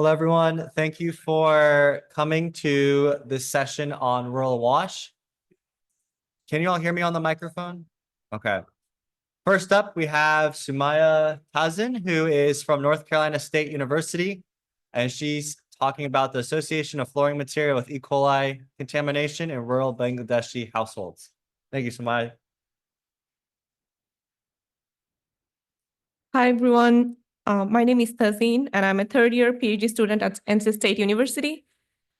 Hello, everyone. Thank you for coming to this session on rural WaSH. Can you all hear me on the microphone? Okay. First up, we have Sumaiya Tazin, who is from North Carolina State University, and she's talking about the association of flooring material with E. coli contamination in rural Bangladeshi households. Thank you, Sumaiya. Hi, everyone. My name is Tazin, and I'm a third-year PhD student at NC State University.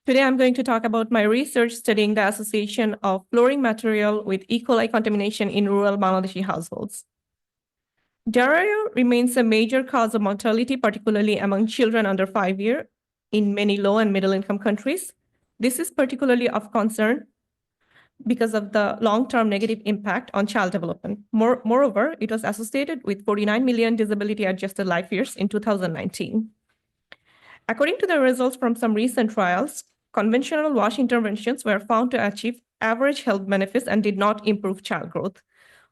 Today, I'm going to talk about my research studying the association of flooring material with E. coli contamination in rural Bangladeshi households. Diarrhea remains a major cause of mortality, particularly among children under 5 years in many low and middle-income countries. This is particularly of concern because of the long-term negative impact on child development. Moreover, it was associated with 49 million disability-adjusted life years in 2019. According to the results from some recent trials, conventional WaSH interventions were found to achieve average health benefits and did not improve child growth.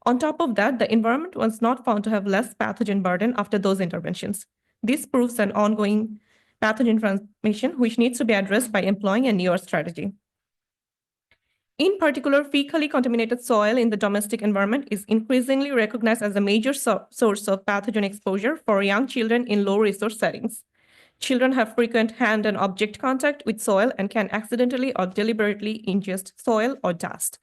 On top of that, the environment was not found to have less pathogen burden after those interventions. This proves an ongoing pathogen transmission, which needs to be addressed by employing a newer strategy. In particular, fecally contaminated soil in the domestic environment is increasingly recognized as a major source of pathogen exposure for young children in low-resource settings. Children have frequent hand and object contact with soil and can accidentally or deliberately ingest soil or dust.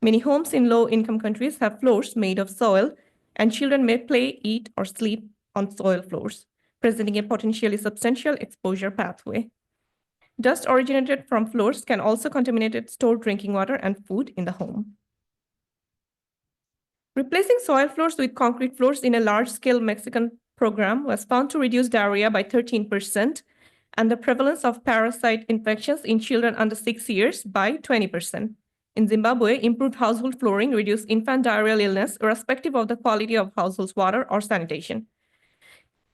Many homes in low-income countries have floors made of soil, and children may play, eat, or sleep on soil floors, presenting a potentially substantial exposure pathway. Dust originated from floors can also contaminate stored drinking water and food in the home. Replacing soil floors with concrete floors in a large-scale Mexican program was found to reduce diarrhea by 13% and the prevalence of parasite infections in children under 6 years by 20%. In Zimbabwe, improved household flooring reduced infant diarrheal illness irrespective of the quality of household water or sanitation.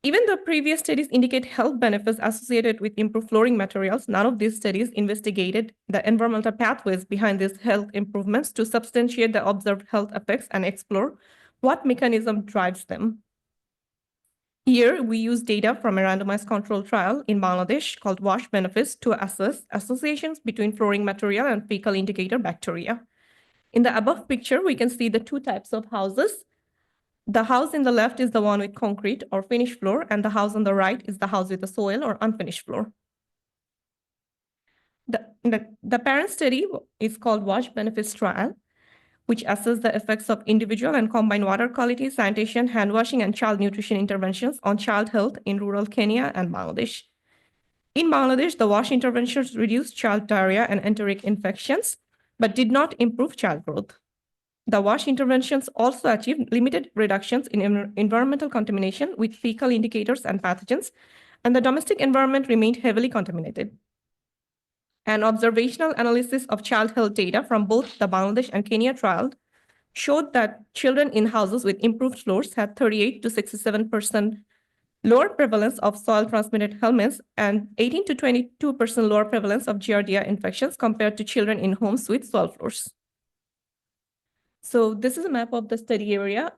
Even though previous studies indicate health benefits associated with improved flooring materials, none of these studies investigated the environmental pathways behind these health improvements to substantiate the observed health effects and explore what mechanism drives them. Here, we use data from a randomized control trial in Bangladesh called WaSH benefits to assess associations between flooring material and fecal indicator bacteria. In the above picture, we can see the two types of houses. The house in the left is the one with concrete or finished floor, and the house on the right is the house with the soil or unfinished floor. The parent study is called WaSH benefits trial, which assesses the effects of individual and combined water quality, sanitation, hand washing, and child nutrition interventions on child health in rural Kenya and Bangladesh. In Bangladesh, the WaSH interventions reduced child diarrhea and enteric infections, but did not improve child growth. The WaSH interventions also achieved limited reductions in environmental contamination with fecal indicators and pathogens, and the domestic environment remained heavily contaminated. An observational analysis of child health data from both the Bangladesh and Kenya trial showed that children in houses with improved floors had 38 to 67% lower prevalence of soil-transmitted helminths and 18 to 22% lower prevalence of Giardia infections compared to children in homes with soil floors. So this is a map of the study area.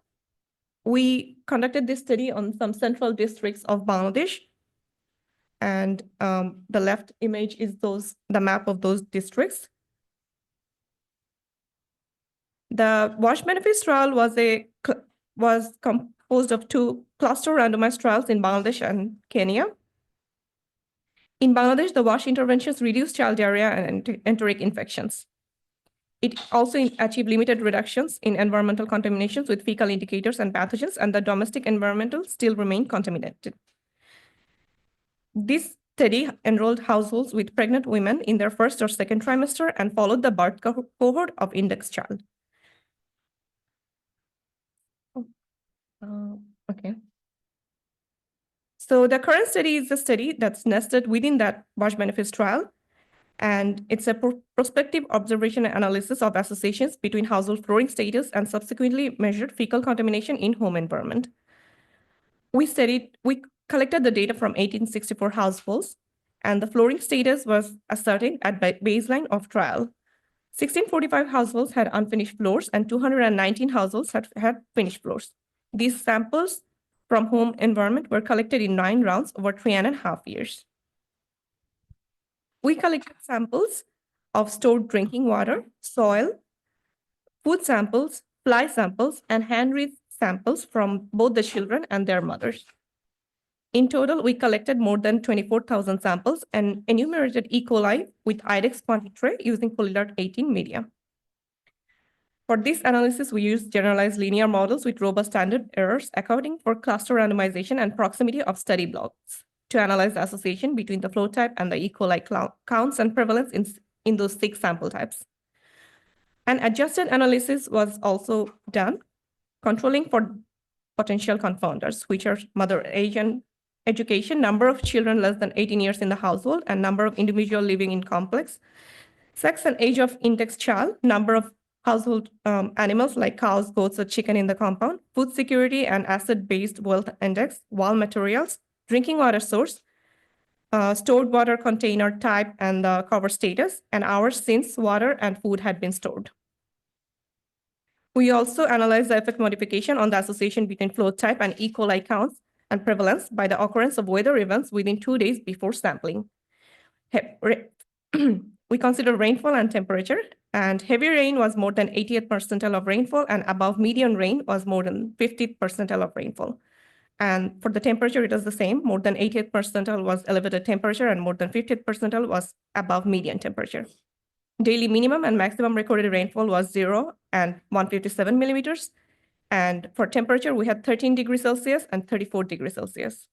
We conducted this study on some central districts of Bangladesh. And the left image is the map of those districts. The WaSH benefits trial was composed of two cluster randomized trials in Bangladesh and Kenya. In Bangladesh, the WaSH interventions reduced child diarrhea and enteric infections. It also achieved limited reductions in environmental contaminations with fecal indicators and pathogens, and the domestic environmental still remained contaminated. This study enrolled households with pregnant women in their first or second trimester and followed the birth cohort of index child. Okay. So the current study is a study that's nested within that WaSH benefits trial. And it's a prospective observation and analysis of associations between household flooring status and subsequently measured fecal contamination in home environment. We collected the data from 1864 households, and the flooring status was ascertained at baseline of trial. 1645 households had unfinished floors, and 219 households had finished floors. These samples from home environment were collected in 9 rounds over 3.5 years. We collected samples of stored drinking water, soil, food samples, fly samples, and hand-raised samples from both the children and their mothers. In total, we collected more than 24,000 samples and enumerated E. coli with IDEX quantitray using Polylart 18 media. For this analysis, we used generalized linear models with robust standard errors accounting for cluster randomization and proximity of study blocks to analyze the association between the flow type and the E. coli counts and prevalence in those 6 sample types. An adjusted analysis was also done, controlling for potential confounders, which are mother age and education, number of children less than 18 years in the household, and number of individuals living in complex, sex and age of index child, number of household animals like cows, goats, or chicken in the compound, food security and acid-based wealth index, wall materials, drinking water source, stored water container type and the cover status, and hours since water and food had been stored. We also analyzed the effect modification on the association between flow type and E. coli counts and prevalence by the occurrence of weather events within 2 days before sampling. We considered rainfall and temperature, and heavy rain was more than 80th percentile of rainfall, and above median rain was more than 50th percentile of rainfall. And for the temperature, it was the same. More than 80th percentile was elevated temperature, and more than 50th percentile was above median temperature. Daily minimum and maximum recorded rainfall was 0 and 157 millimeters. And for temperature, we had 13 degrees Celsius and 34 degrees Celsius.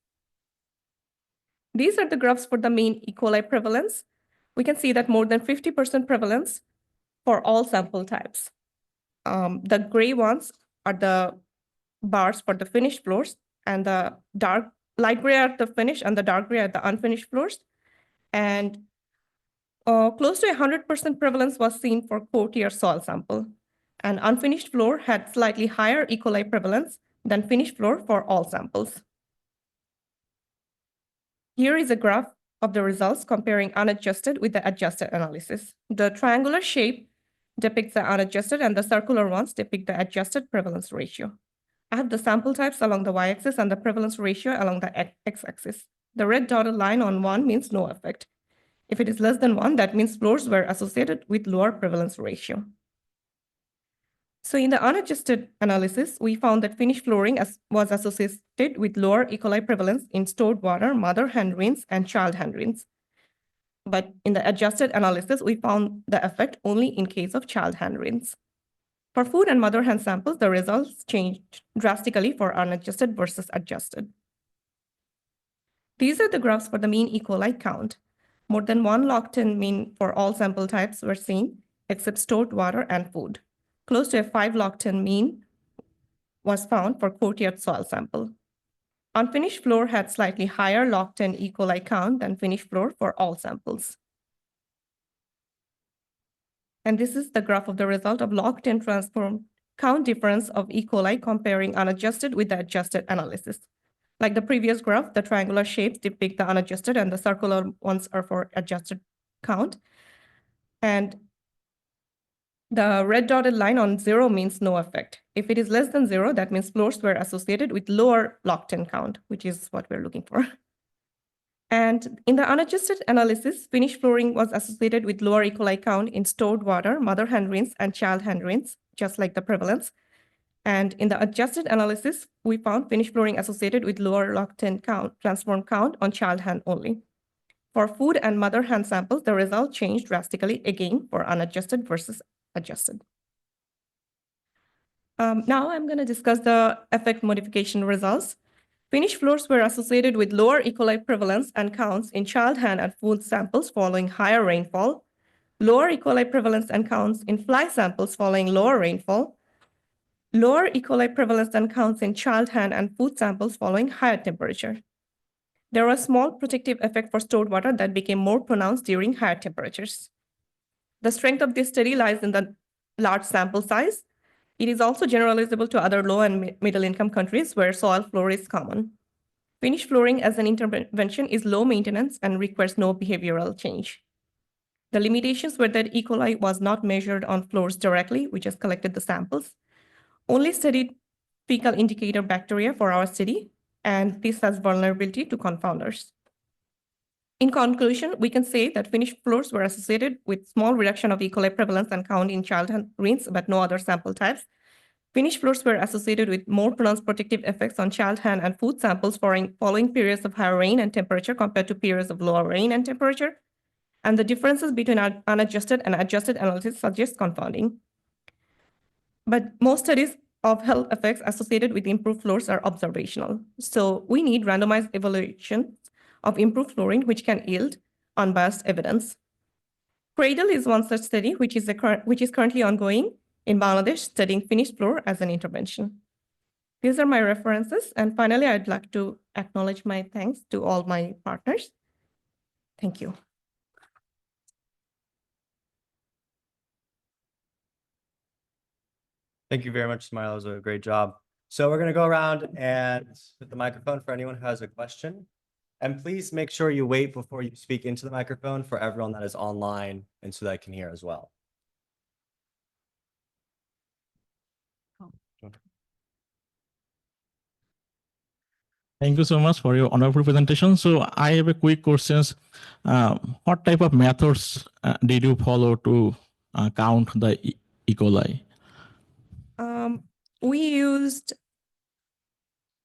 These are the graphs for the mean E. coli prevalence. We can see that more than 50% prevalence for all sample types. The gray ones are the bars for the finished floors, and the light gray are the finished and the dark gray are the unfinished floors. And close to 100% prevalence was seen for courtyard soil sample. And unfinished floor had slightly higher E. coli prevalence than finished floor for all samples. Here is a graph of the results comparing unadjusted with the adjusted analysis. The triangular shape depicts the unadjusted and the circular ones depict the adjusted prevalence ratio. I have the sample types along the y-axis and the prevalence ratio along the x-axis. The red dotted line on 1 means no effect. If it is less than 1, that means floors were associated with lower prevalence ratio. So in the unadjusted analysis, we found that finished flooring was associated with lower E. coli prevalence in stored water, mother hand rinse, and child hand rinse. But in the adjusted analysis, we found the effect only in case of child hand rinse. For food and mother hand samples, the results changed drastically for unadjusted versus adjusted. These are the graphs for the mean E. coli count. More than 1 log10 mean for all sample types were seen, except stored water and food. Close to a 5 log10 mean was found for courtyard soil sample. Unfinished floor had slightly higher log10 E. coli count than finished floor for all samples. And this is the graph of the result of log10 transform count difference of E. coli comparing unadjusted with the adjusted analysis. Like the previous graph, the triangular shapes depict the unadjusted and the circular ones are for adjusted count. And the red dotted line on 0 means no effect. If it is less than 0, that means floors were associated with lower log10 count, which is what we're looking for. And in the unadjusted analysis, finished flooring was associated with lower E. coli count in stored water, mother hand rinse, and child hand rinse, just like the prevalence. And in the adjusted analysis, we found finished flooring associated with lower log10 count, transform count on child hand only. For food and mother hand samples, the result changed drastically again for unadjusted versus adjusted. Now I'm going to discuss the effect modification results. Finished floors were associated with lower E. coli prevalence and counts in child hand and food samples following higher rainfall, lower E. coli prevalence and counts in fly samples following lower rainfall, lower E. coli prevalence and counts in child hand and food samples following higher temperature. There was a small protective effect for stored water that became more pronounced during higher temperatures. The strength of this study lies in the large sample size. It is also generalizable to other low and middle income countries where soil floor is common. Finished flooring as an intervention is low maintenance and requires no behavioral change. The limitations were that E. coli was not measured on floors directly, we just collected the samples, only studied fecal indicator bacteria for our study, and this has vulnerability to confounders. In conclusion, we can say that finished floors were associated with small reduction of E. coli prevalence and count in child urines, but no other sample types. Finished floors were associated with more pronounced protective effects on child hand and food samples following periods of higher rain and temperature compared to periods of lower rain and temperature. And the differences between unadjusted and adjusted analysis suggest confounding. But most studies of health effects associated with improved floors are observational. So we need randomized evaluations of improved flooring, which can yield unbiased evidence. CRADLE is one such study, which is currently ongoing in Bangladesh, studying finished floor as an intervention. These are my references. And finally, I'd like to acknowledge my thanks to all my partners. Thank you. Thank you very much, Sumaiya. That was a great job. So we're going to go around and hit the microphone for anyone who has a question. And please make sure you wait before you speak into the microphone for everyone that is online and so that I can hear as well. Thank you so much for your wonderful presentation. So I have a quick questions. What type of methods did you follow to count the E. coli? We used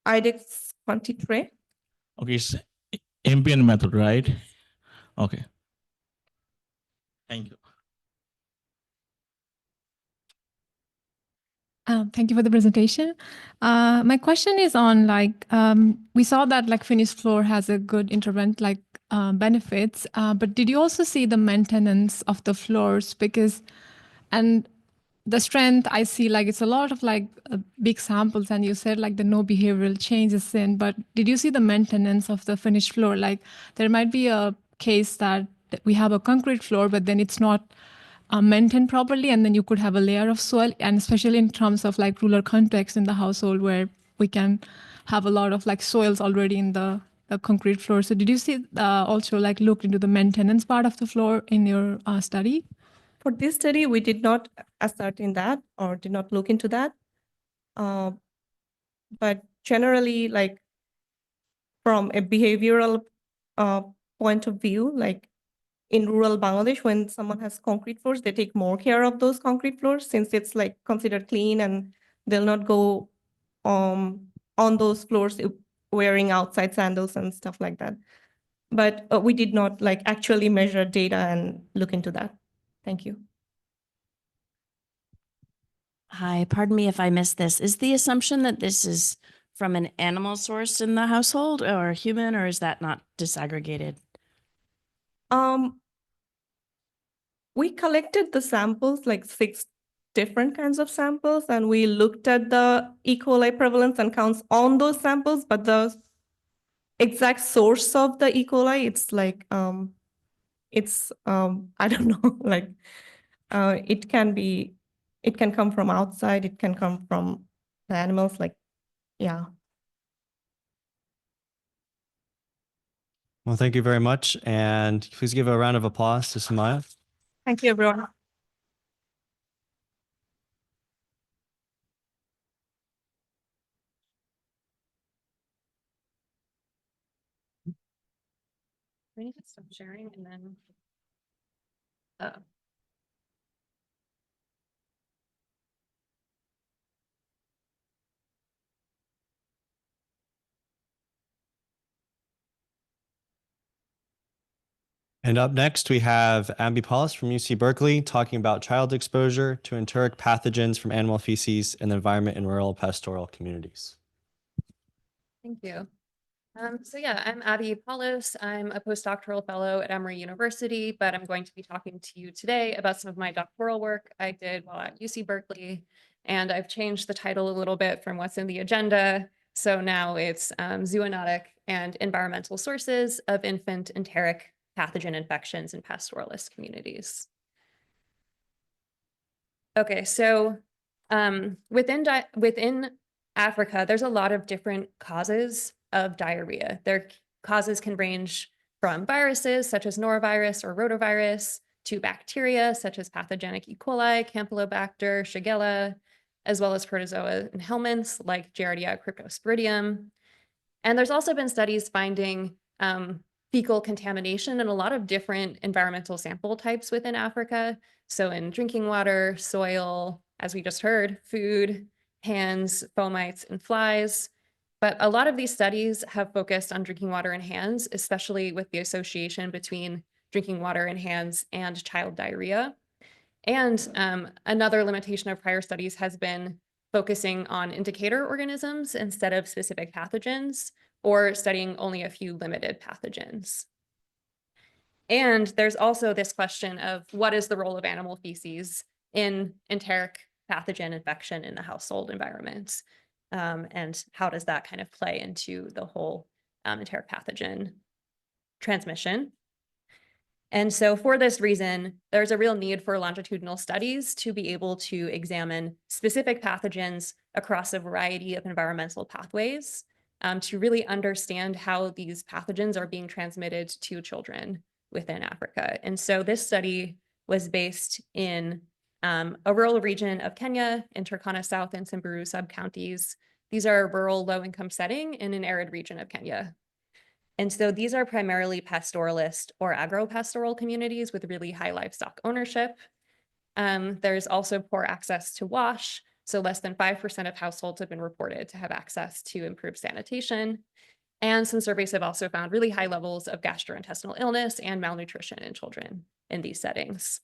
IDEX quantitray. Okay, it's ambient method, right? Okay. Thank you. Thank you for the presentation. My question is on we saw that finished floor has a good benefits, but did you also see the maintenance of the floors? And the strength I see it's a lot of big samples, and you said the no behavioral changes in, but did you see the maintenance of the finished floor? There might be a case that we have a concrete floor, but then it's not maintained properly, and then you could have a layer of soil, and especially in terms of rural context in the household where we can have a lot of soils already in the concrete floor. So did you see also look into the maintenance part of the floor in your study? For this study, we did not ascertain that or did not look into that. But generally, from a behavioral point of view, in rural Bangladesh, when someone has concrete floors, they take more care of those concrete floors since it's considered clean, and they'll not go on those floors wearing outside sandals and stuff like that. But we did not actually measure data and look into that. Thank you. Hi, pardon me if I missed this. Is the assumption that this is from an animal source in the household or human, or is that not disaggregated? We collected the samples, 6 different kinds of samples, and we looked at the E. coli prevalence and counts on those samples, but the exact source of the E. coli, it's I don't know, it can come from outside, it can come from the animals, yeah. Well, thank you very much. And please give a round of applause to Sumaiya. Thank you, everyone. We need to stop sharing and then. And up next, we have Paulos from UC Berkeley talking about child exposure to enteric pathogens from animal feces and the environment in rural pastoral communities. Thank you. So yeah, I'm Paulos. I'm a postdoctoral fellow at Emory University, but I'm going to be talking to you today about some of my doctoral work I did while at UC Berkeley. And I've changed the title a little bit from what's in the agenda. So now it's Zoonotic and Environmental Sources of Infant Enteric Pathogen Infections in Pastoralist Communities. Okay, so within Africa, there's a lot of different causes of diarrhea. Their causes can range from viruses such as norovirus or rotavirus to bacteria such as pathogenic E. coli, Campylobacter, Shigella, as well as protozoa and helminths like Giardia cryptosporidium. And there's also been studies finding fecal contamination in a lot of different environmental sample types within Africa. So in drinking water, soil, as we just heard, food, hands, fomites, and flies. But a lot of these studies have focused on drinking water and hands, especially with the association between drinking water and hands and child diarrhea. And another limitation of prior studies has been focusing on indicator organisms instead of specific pathogens, or studying only a few limited pathogens. And there's also this question of what is the role of animal feces in enteric pathogen infection in the household environment? And how does that kind of play into the whole enteric pathogen transmission? And so for this reason, there's a real need for longitudinal studies to be able to examine specific pathogens across a variety of environmental pathways to really understand how these pathogens are being transmitted to children within Africa. And so this study was based in a rural region of Kenya, in Turkana South and Samburu sub-counties. These are rural low-income setting in an arid region of Kenya. And so these are primarily pastoralist or agro-pastoral communities with really high livestock ownership. There's also poor access to WaSH. So less than 5% of households have been reported to have access to improved sanitation. And some surveys have also found really high levels of gastrointestinal illness and malnutrition in children in these settings.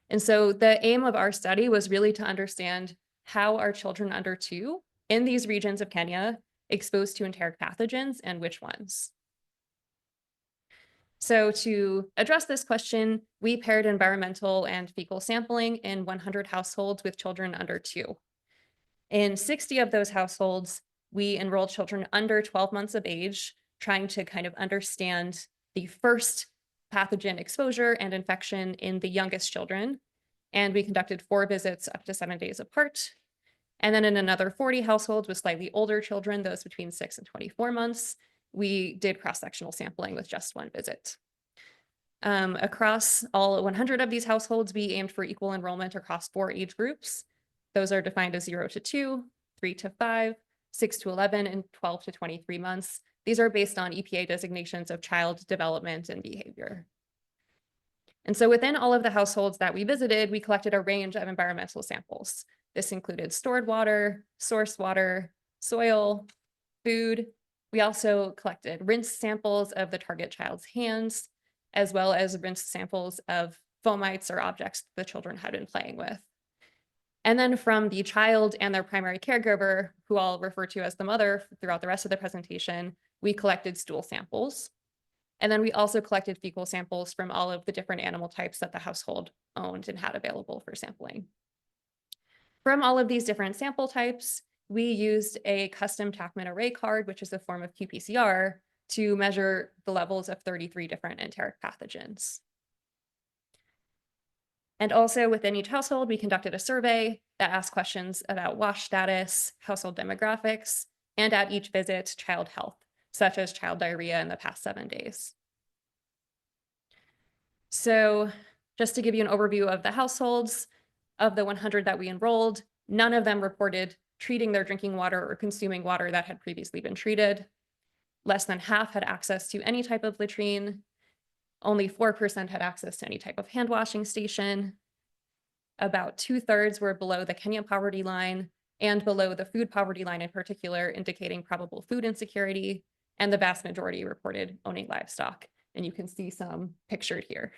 And so the aim of our study was really to understand how are children under 2 in these regions of Kenya exposed to enteric pathogens and which ones. So to address this question, we paired environmental and fecal sampling in 100 households with children under 2. In 60 of those households, we enrolled children under 12 months of age, trying to kind of understand the first pathogen exposure and infection in the youngest children. And we conducted 4 visits up to 7 days apart. And then in another 40 households with slightly older children, those between 6 and 24 months, we did cross-sectional sampling with just 1 visit. Across all 100 of these households, we aimed for equal enrollment across 4 age groups. Those are defined as 0 to 2, 3 to 5, 6 to 11, and 12 to 23 months. These are based on EPA designations of child development and behavior. And so within all of the households that we visited, we collected a range of environmental samples. This included stored water, source water, soil, food. We also collected rinse samples of the target child's hands, as well as rinse samples of fomites or objects the children had been playing with. And then from the child and their primary caregiver, who I'll refer to as the mother throughout the rest of the presentation, we collected stool samples. And then we also collected fecal samples from all of the different animal types that the household owned and had available for sampling. From all of these different sample types, we used a custom Tachman array card, which is a form of qPCR, to measure the levels of 33 different enteric pathogens. And also within each household, we conducted a survey that asked questions about WaSH status, household demographics, and at each visit, child health, such as child diarrhea in the past 7 days. So just to give you an overview of the households, of the 100 that we enrolled, none of them reported treating their drinking water or consuming water that had previously been treated. Less than half had access to any type of latrine. Only 4% had access to any type of hand washing station. About 2/3 were below the Kenya poverty line and below the food poverty line in particular, indicating probable food insecurity. And the vast majority reported owning livestock. And you can see some pictured here.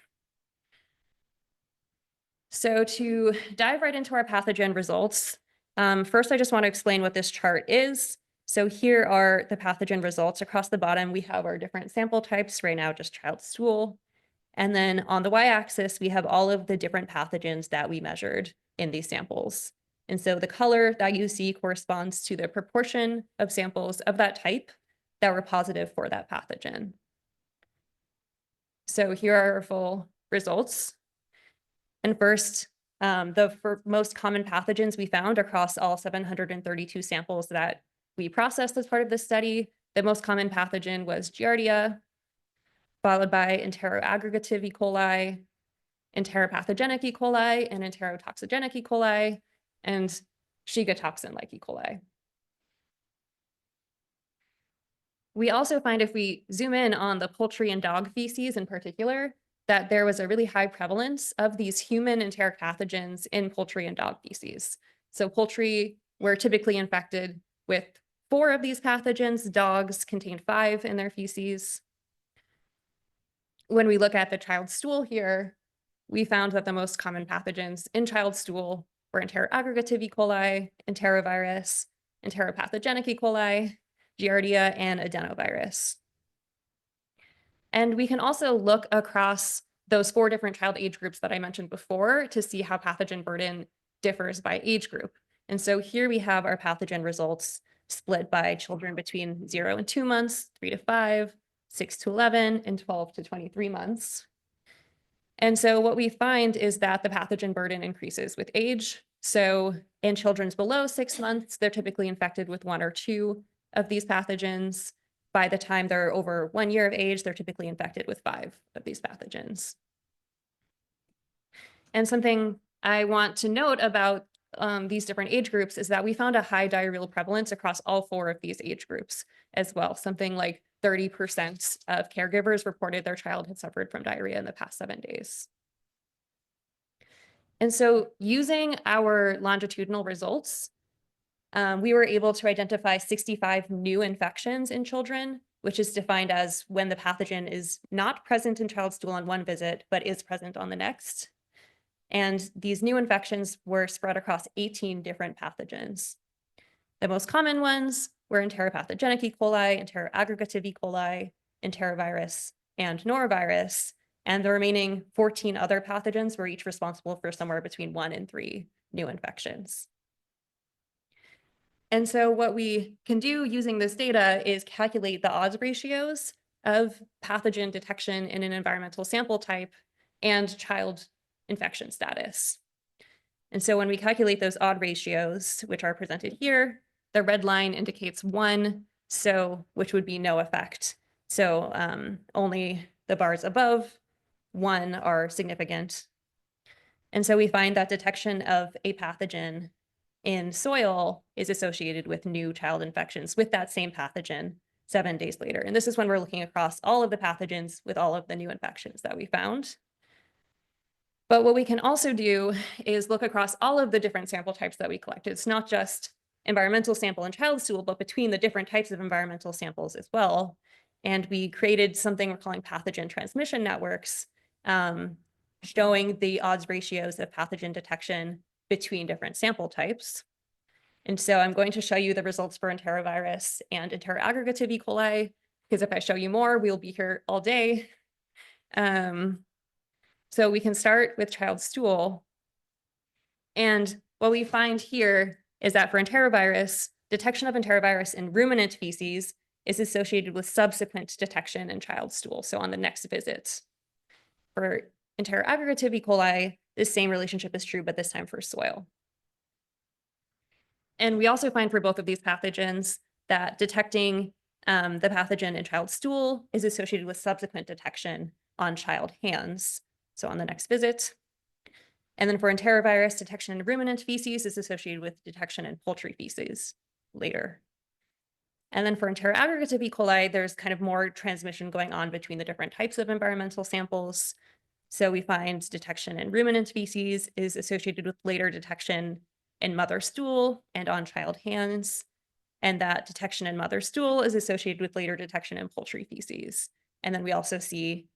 So to dive right into our pathogen results, first I just want to explain what this chart is. So here are the pathogen results. Across the bottom, we have our different sample types, right now just child stool. And then on the y-axis, we have all of the different pathogens that we measured in these samples. And so the color that you see corresponds to the proportion of samples of that type that were positive for that pathogen. So here are our full results. And first, the most common pathogens we found across all 732 samples that we processed as part of this study, the most common pathogen was Giardia, followed by enteroaggregative E. coli, enteropathogenic E. coli, and enterotoxigenic E. coli, and Shiga toxin-like E. coli. We also find if we zoom in on the poultry and dog feces in particular, that there was a really high prevalence of these human enteric pathogens in poultry and dog feces. So poultry were typically infected with 4 of these pathogens. Dogs contained 5 in their feces. When we look at the child stool here, we found that the most common pathogens in child stool were enteroaggregative E. coli, enterovirus, enteropathogenic E. coli, Giardia, and adenovirus. And we can also look across those 4 different child age groups that I mentioned before to see how pathogen burden differs by age group. And so here we have our pathogen results split by children between 0 and 2 months, 3 to 5, 6 to 11, and 12 to 23 months. And so what we find is that the pathogen burden increases with age. So in children below 6 months, they're typically infected with 1 or 2 of these pathogens. By the time they're over 1 year of age, they're typically infected with 5 of these pathogens. And something I want to note about these different age groups is that we found a high diarrheal prevalence across all 4 of these age groups as well. Something like 30% of caregivers reported their child had suffered from diarrhea in the past 7 days. And so using our longitudinal results, we were able to identify 65 new infections in children, which is defined as when the pathogen is not present in child stool on one visit, but is present on the next. And these new infections were spread across 18 different pathogens. The most common ones were enteropathogenic E. coli, enteroaggregative E. coli, enterovirus, and norovirus. And the remaining 14 other pathogens were each responsible for somewhere between 1 and 3 new infections. And so what we can do using this data is calculate the odds ratios of pathogen detection in an environmental sample type and child infection status. And so when we calculate those odd ratios, which are presented here, the red line indicates 1, so which would be no effect. So only the bars above 1 are significant. And so we find that detection of a pathogen in soil is associated with new child infections with that same pathogen 7 days later. And this is when we're looking across all of the pathogens with all of the new infections that we found. But what we can also do is look across all of the different sample types that we collected. It's not just environmental sample and child stool, but between the different types of environmental samples as well. And we created something we're calling pathogen transmission networks, showing the odds ratios of pathogen detection between different sample types. And so I'm going to show you the results for enterovirus and enteroaggregative E. coli, because if I show you more, we'll be here all day. So we can start with child stool. And what we find here is that for enterovirus, detection of enterovirus in ruminant feces is associated with subsequent detection in child stool, so on the next visit. For enteroaggregative E. coli, this same relationship is true, but this time for soil. And we also find for both of these pathogens that detecting the pathogen in child stool is associated with subsequent detection on child hands, so on the next visit. And then for enterovirus, detection in ruminant feces is associated with detection in poultry feces later. And then for enteroaggregative E. coli, there's kind of more transmission going on between the different types of environmental samples. So we find detection in ruminant feces is associated with later detection in mother stool and on child hands. And that detection in mother stool is associated with later detection in poultry feces. And then we also see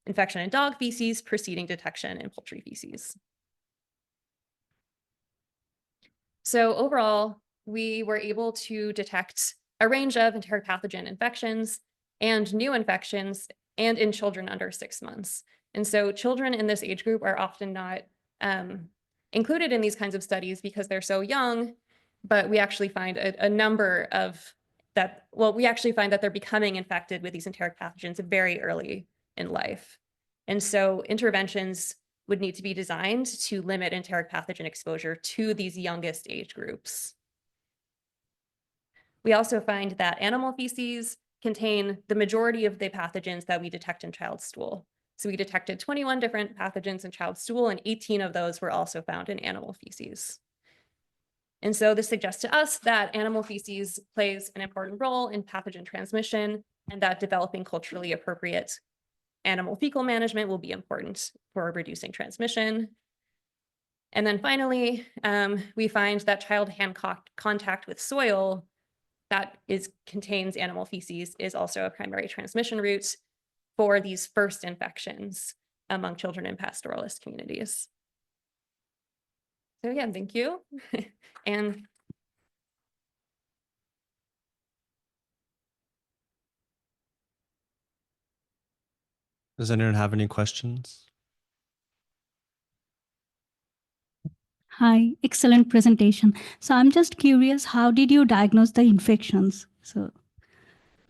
infection in dog feces preceding detection in poultry feces. So overall, we were able to detect a range of enteric pathogen infections and new infections and in children under 6 months. And so children in this age group are often not included in these kinds of studies because they're so young, but we actually find a number of that, well, we actually find that they're becoming infected with these enteric pathogens very early in life. And so interventions would need to be designed to limit enteric pathogen exposure to these youngest age groups. We also find that animal feces contain the majority of the pathogens that we detect in child stool. So we detected 21 different pathogens in child stool, and 18 of those were also found in animal feces. And so this suggests to us that animal feces plays an important role in pathogen transmission, and that developing culturally appropriate animal fecal management will be important for reducing transmission. And then finally, we find that child hand contact with soil that contains animal feces is also a primary transmission route for these first infections among children in pastoralist communities. So yeah, thank you. And Does anyone have any questions? Hi, excellent presentation. So I'm just curious, how did you diagnose the infections? So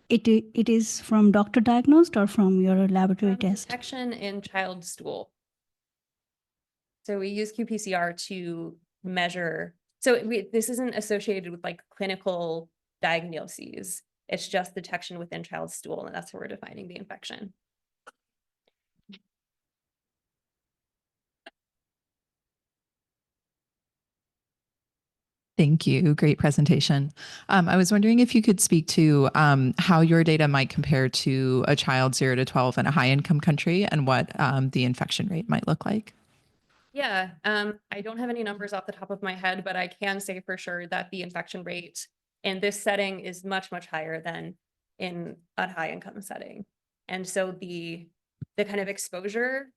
it is from doctor diagnosed or from your laboratory test? detection in child stool. So we use qPCR to measure. So this isn't associated with like clinical diagnoses. It's just detection within child's stool, and that's where we're defining the infection. Thank you. Great presentation. I was wondering if you could speak to how your data might compare to a child 0 to 12 in a high income country and what the infection rate might look like. Yeah, I don't have any numbers off the top of my head, but I can say for sure that the infection rate in this setting is much, much higher than in a high income setting. And so the kind of exposure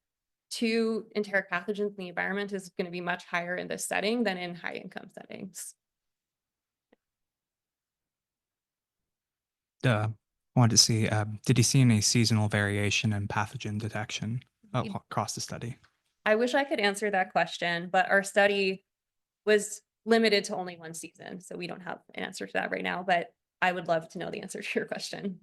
to enteric pathogens in the environment is going to be much higher in this setting than in high income settings. Wanted to see, did you see any seasonal variation in pathogen detection across the study? I wish I could answer that question, but our study was limited to only one season, so we don't have an answer to that right now, but I would love to know the answer to your question.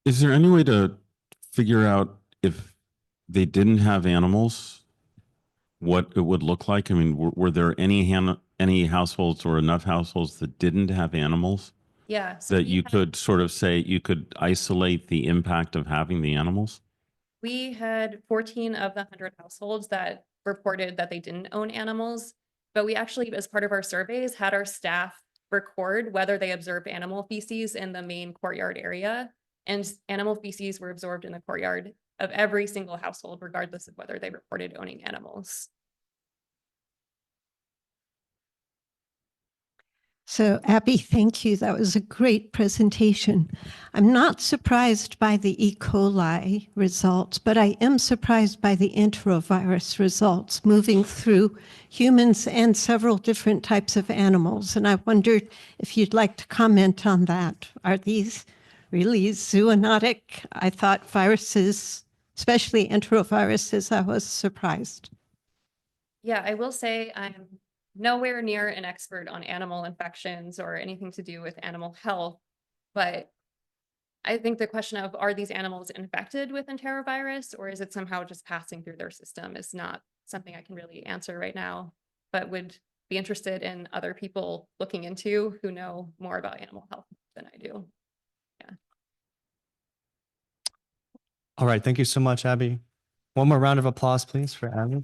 Is there any way to figure out if they didn't have animals, what it would look like? I mean, were there any households or enough households that didn't have animals Yeah. So that you could sort of say you could isolate the impact of having the animals? we had 14 of the 100 households that reported that they didn't own animals, but we actually, as part of our surveys, had our staff record whether they observed animal feces in the main courtyard area. And animal feces were absorbed in the courtyard of every single household, regardless of whether they reported owning animals. So Abby, thank you. That was a great presentation. I'm not surprised by the E. coli results, but I am surprised by the enterovirus results moving through humans and several different types of animals. And I wondered if you'd like to comment on that. Are these really zoonotic? I thought viruses, especially enteroviruses, I was surprised. Yeah, I will say I'm nowhere near an expert on animal infections or anything to do with animal health, but I think the question of are these animals infected with enterovirus or is it somehow just passing through their system is not something I can really answer right now, but would be interested in other people looking into who know more about animal health than I do. Yeah. All right, thank you so much, Abby. One more round of applause, please, for Abby.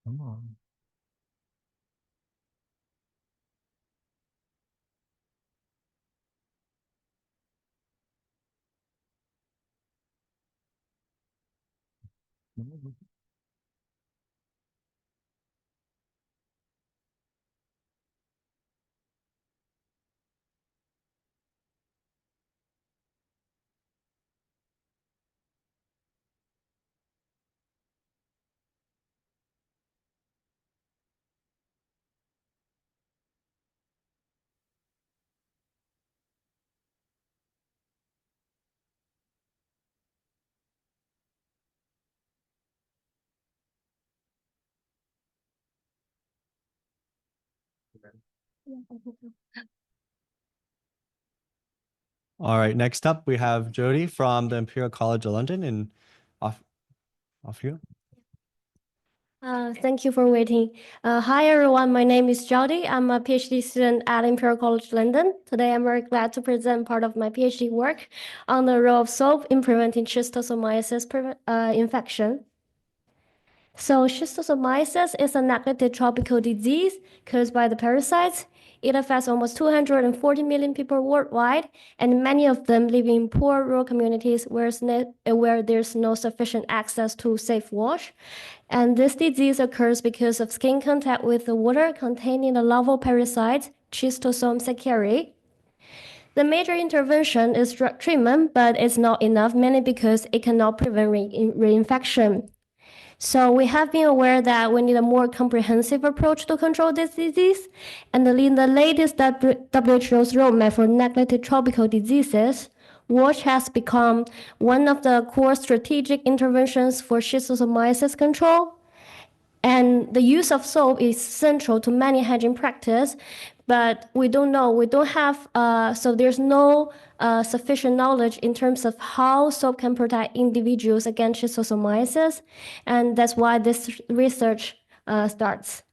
Come on. All right, next up, we have Jiaodi from the Imperial College of London and off you. Thank you for waiting. Hi, everyone. My name is Jiaodi. I'm a PhD student at Imperial College London. Today, I'm very glad to present part of my PhD work on the role of soap in preventing schistosomiasis infection. So schistosomiasis is a neglected tropical disease caused by the parasites. It affects almost 240 million people worldwide, and many of them live in poor rural communities where there's no sufficient access to safe wash. And this disease occurs because of skin contact with the water containing the larval parasite, Schistosomiasis. The major intervention is drug treatment, but it's not enough, mainly because it cannot prevent reinfection. So we have been aware that we need a more comprehensive approach to control this disease. And in the latest WHO's roadmap for neglected tropical diseases, WaSH has become one of the core strategic interventions for schistosomiasis control. And the use of soap is central to many hygiene practice, but we don't have, so there's no sufficient knowledge in terms of how soap can protect individuals against schistosomiasis, and that's why this research starts.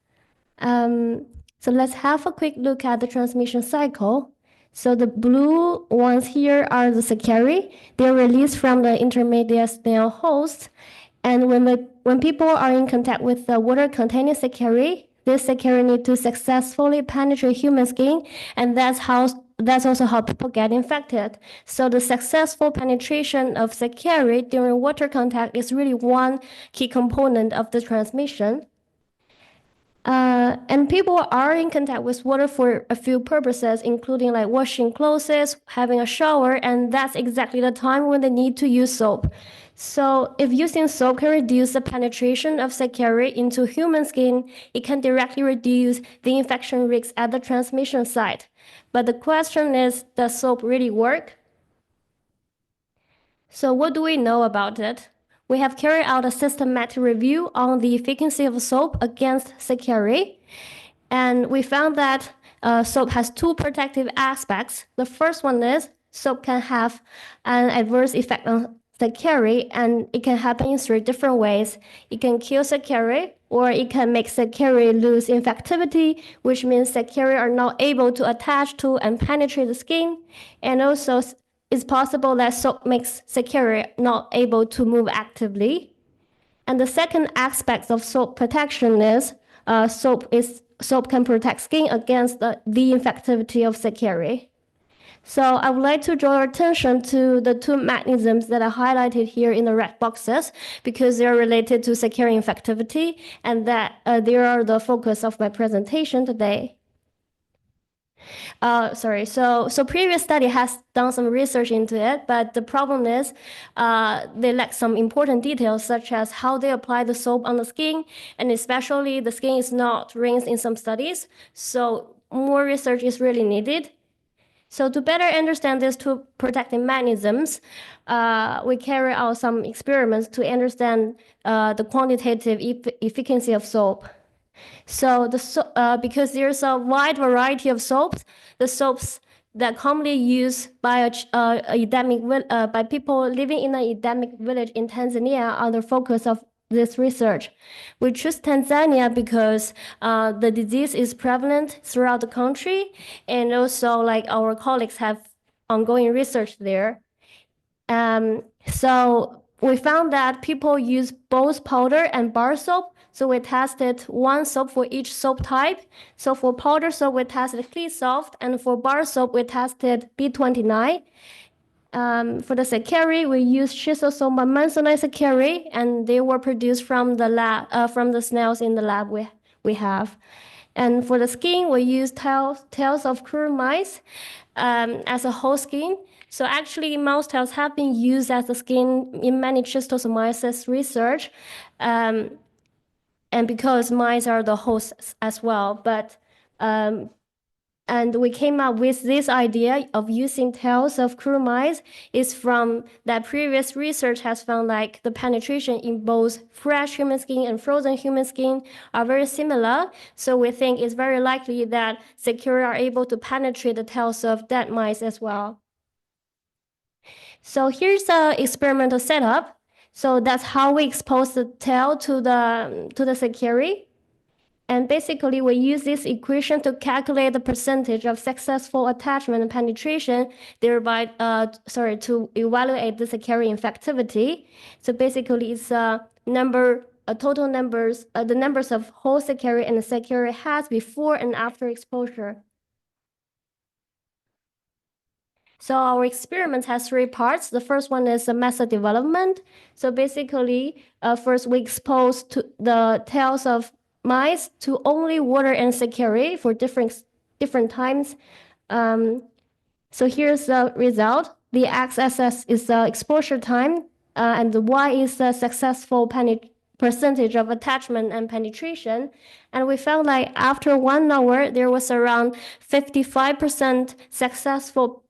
So let's have a quick look at the transmission cycle. So the blue ones here are the Sacchari. They're released from the intermediate snail host. And when people are in contact with the water containing Sacchari, this Sacchari need to successfully penetrate human skin, and that's also how people get infected. So the successful penetration of Sacchari during water contact is really one key component of the transmission. And people are in contact with water for a few purposes, including like washing clothes, having a shower, and that's exactly the time when they need to use soap. So if using soap can reduce the penetration of Sacchari into human skin, it can directly reduce the infection risks at the transmission site. But the question is, does soap really work? So what do we know about it? We have carried out a systematic review on the efficacy of soap against Sacchari, and we found that soap has two protective aspects. The first one is soap can have an adverse effect on Sacchari, and it can happen in three different ways. It can kill Sacchari, or it can make Sacchari lose infectivity, which means Sacchari are not able to attach to and penetrate the skin, and also it's possible that soap makes Sacchari not able to move actively. And the second aspect of soap protection is soap can protect skin against the infectivity of Sacchari. So I would like to draw your attention to the two mechanisms that are highlighted here in the red boxes, because they're related to Sacchari infectivity, and that they are the focus of my presentation today. So previous study has done some research into it, but the problem is they lack some important details, such as how they apply the soap on the skin, and especially the skin is not rinsed in some studies. So more research is really needed. So to better understand these two protective mechanisms, we carry out some experiments to understand the quantitative efficacy of soap. So because there's a wide variety of soaps, the soaps that commonly used by by people living in an endemic village in Tanzania are the focus of this research. We choose Tanzania because the disease is prevalent throughout the country, and also like our colleagues have ongoing research there. So we found that people use both powder and bar soap. So we tested one soap for each soap type. So for powder soap, we tested Clean Soft, and for bar soap, we tested B29. For the Sakari, we used Schistosomiasis Sakari, and they were produced from the lab, from the snails in the lab we have. And for the skin, we used tails of cruel mice as a whole skin. So actually, mouse tails have been used as a skin in many schistosomiasis research, and because mice are the hosts as well. But and we came up with this idea of using tails of cruel mice is from that previous research has found like the penetration in both fresh human skin and frozen human skin are very similar. So we think it's very likely that Sakura are able to penetrate the tails of dead mice as well. So here's the experimental setup. So that's how we expose the tail to the Sakura. And basically, we use this equation to calculate the percentage of successful attachment and penetration, thereby, to evaluate the Sakura infectivity. So basically, it's total numbers, the numbers of whole Sakura and the Sakura has before and after exposure. So our experiment has three parts. The first one is the method development. So basically, first we expose to the tails of mice to only water and Sakura for different times. So here's the result. The x-axis is the exposure time, and the y is the successful percentage of attachment and penetration. And we found like after 1 hour, there was around 55% successful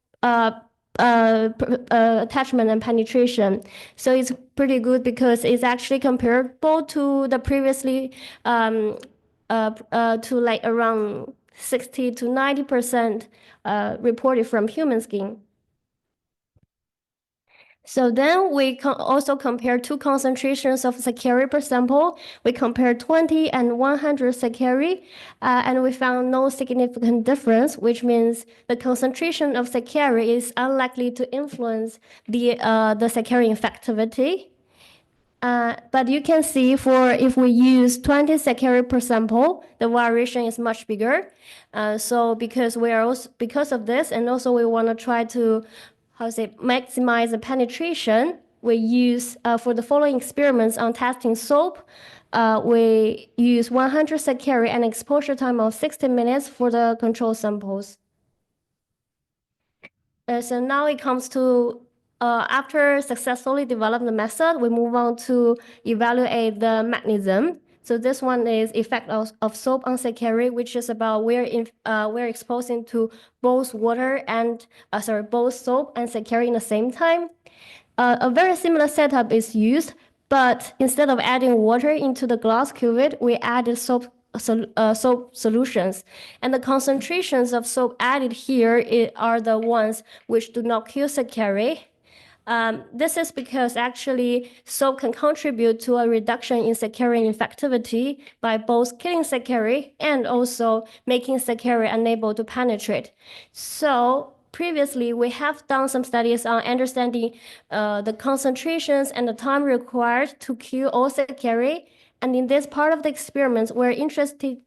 attachment and penetration. So it's pretty good because it's actually comparable to the previously to like around 60 to 90% reported from human skin. So then we also compare two concentrations of Sakura per sample. We compared 20 and 100 Sakura, and we found no significant difference, which means the concentration of Sakura is unlikely to influence the Sakura infectivity. But you can see if we use 20 Sakura per sample, the variation is much bigger. So because of this, and also we want to try to maximize the penetration, we use for the following experiments on testing soap, we use 100 Sakura and exposure time of 60 minutes for the control samples. So now it comes to after successfully develop the method, we move on to evaluate the mechanism. So this one is effect of soap on Sakura, which is about we're exposing to both water and both soap and Sakura in the same time. A very similar setup is used, but instead of adding water into the glass cuvette, we added soap solutions, and the concentrations of soap added here are the ones which do not kill Sakura. This is because actually soap can contribute to a reduction in Sakura infectivity by both killing Sakura and also making Sakura unable to penetrate. So previously, we have done some studies on understanding the concentrations and the time required to kill all Sakura. And in this part of the experiment, we're interested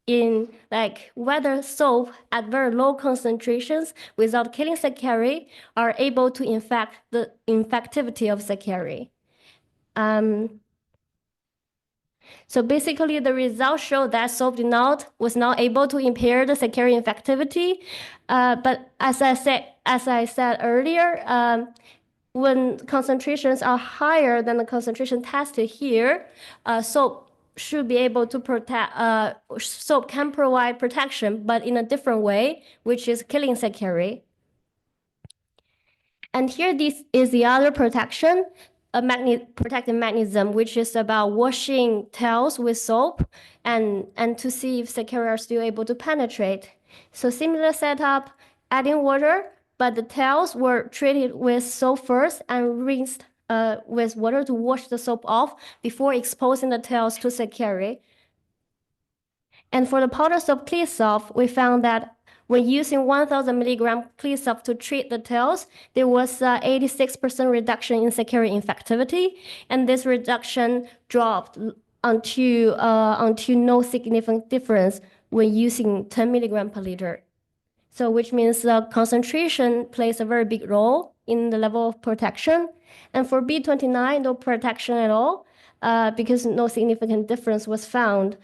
in like whether soap at very low concentrations without killing Sakura are able to infect the infectivity of Sakura. So basically, the results show that soap was not able to impair the Sakura infectivity. But as I said earlier, when concentrations are higher than the concentration tested here, soap should be able to protect. Soap can provide protection, but in a different way, which is killing Sakura. And here, this is the other protection. A protective mechanism, which is about washing tails with soap and to see if Sakura are still able to penetrate. So similar setup, adding water, but the tails were treated with soap first and rinsed with water to wash the soap off before exposing the tails to Sakura. And for the powder soap Clean Soft, we found that When using 1,000 milligram clean soap to treat the tails, there was 86% reduction in secondary infectivity, and this reduction dropped onto no significant difference when using 10 milligram per liter. So which means the concentration plays a very big role in the level of protection. And for B29, no protection at all, because no significant difference was found.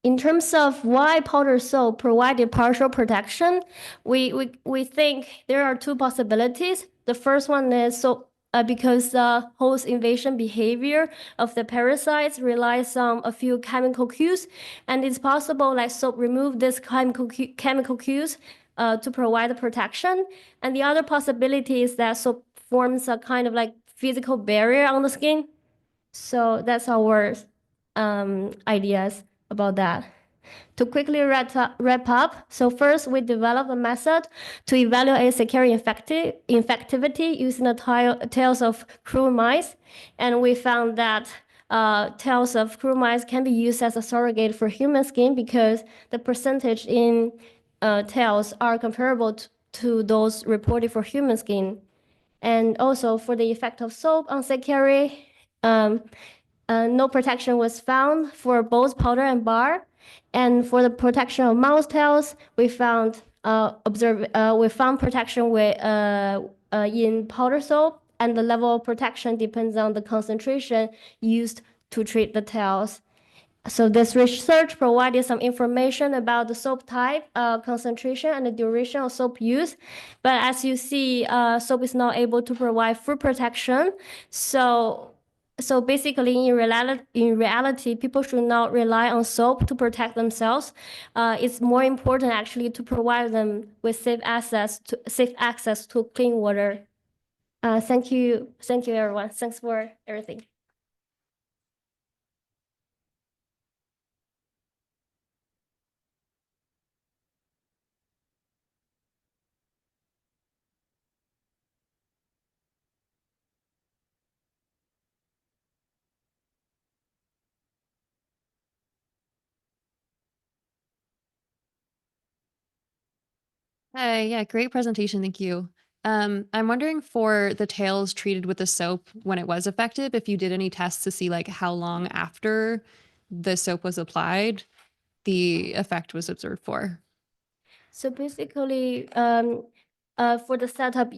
In terms of why powder soap provided partial protection, we think there are two possibilities. The first one is because the host invasion behavior of the parasites relies on a few chemical cues, and it's possible like soap remove this chemical cues to provide the protection. And the other possibility is that soap forms a kind of like physical barrier on the skin. So that's our ideas about that. To quickly wrap up, so first we developed a method to evaluate secondary infectivity using the tails of cruel mice, and we found that tails of cruel mice can be used as a surrogate for human skin because the percentage in tails are comparable to those reported for human skin. And also for the effect of soap on secondary, no protection was found for both powder and bar. And for the protection of mouse tails, we found protection in powder soap, and the level of protection depends on the concentration used to treat the tails. So this research provided some information about the soap type, concentration, and the duration of soap use. But as you see, soap is not able to provide full protection. So basically, in reality, people should not rely on soap to protect themselves. It's more important actually to provide them with safe access to clean water. Thank you, everyone. Thanks for everything. Hi, yeah, great presentation. Thank you. I'm wondering for the tails treated with the soap when it was effective, if you did any tests to see like how long after the soap was applied, the effect was observed for. So basically, for the setup,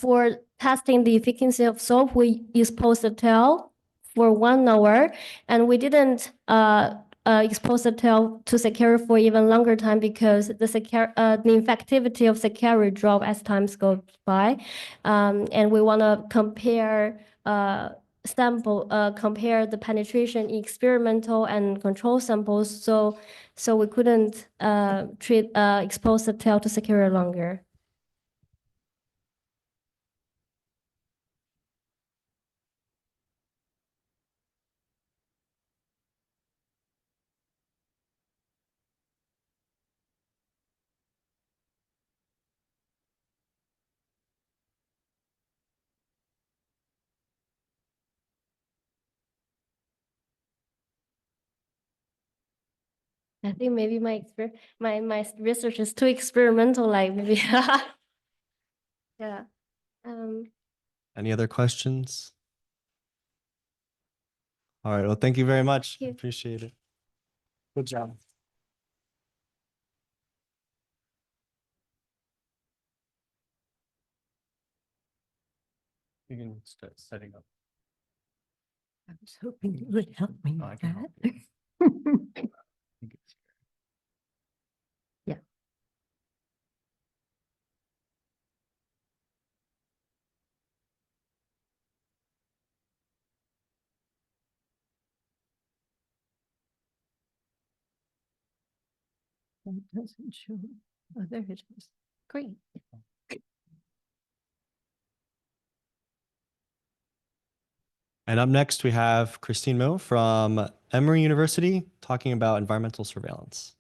for testing the efficacy of soap, we expose the tail for 1 hour, and we didn't expose the tail to secure for even longer time because the infectivity of secure drop as time goes by, and we want to compare compare the penetration in experimental and control samples. So we couldn't expose the tail to secure longer. I think maybe my research is too experimental, like maybe. Yeah. Any other questions? All right, well, thank you very much. Thank you. Appreciate it. Good job. You can start setting up. I was hoping you would help me Oh, I with can help that. Yeah. That doesn't show. Oh, there it is. Great. And up next, we have Christine Mo from Emory University talking about environmental surveillance.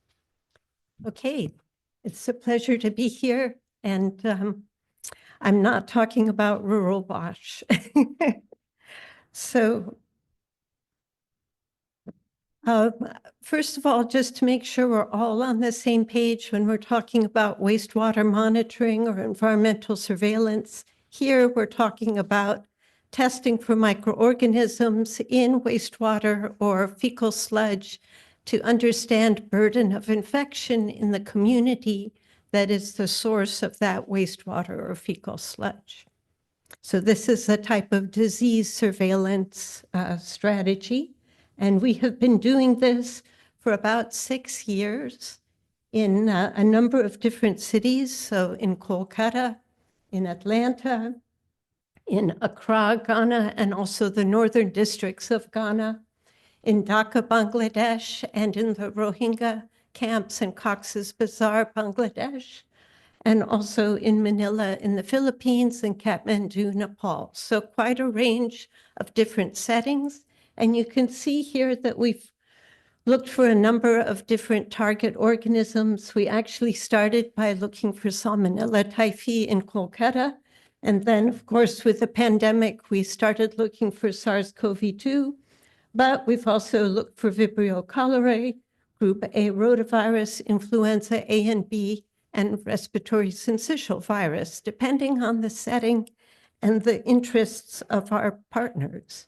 Okay, it's a pleasure to be here, and I'm not talking about rural WaSH. So First of all, just to make sure we're all on the same page when we're talking about wastewater monitoring or environmental surveillance, here we're talking about testing for microorganisms in wastewater or fecal sludge to understand burden of infection in the community that is the source of that wastewater or fecal sludge. So this is a type of disease surveillance strategy. And we have been doing this for about 6 years in a number of different cities. So in Kolkata, in Atlanta, in Accra, Ghana, and also the northern districts of Ghana, in Dhaka, Bangladesh, and in the Rohingya camps in Cox's Bazar, Bangladesh, and also in Manila in the Philippines and Kathmandu, Nepal. So quite a range of different settings. And you can see here that we've looked for a number of different target organisms. We actually started by looking for Salmonella typhi in Kolkata. And then, of course, with the pandemic, we started looking for SARS-CoV-2. But we've also looked for Vibrio cholerae, group A rotavirus, influenza A and B, and respiratory syncytial virus, depending on the setting and the interests of our partners.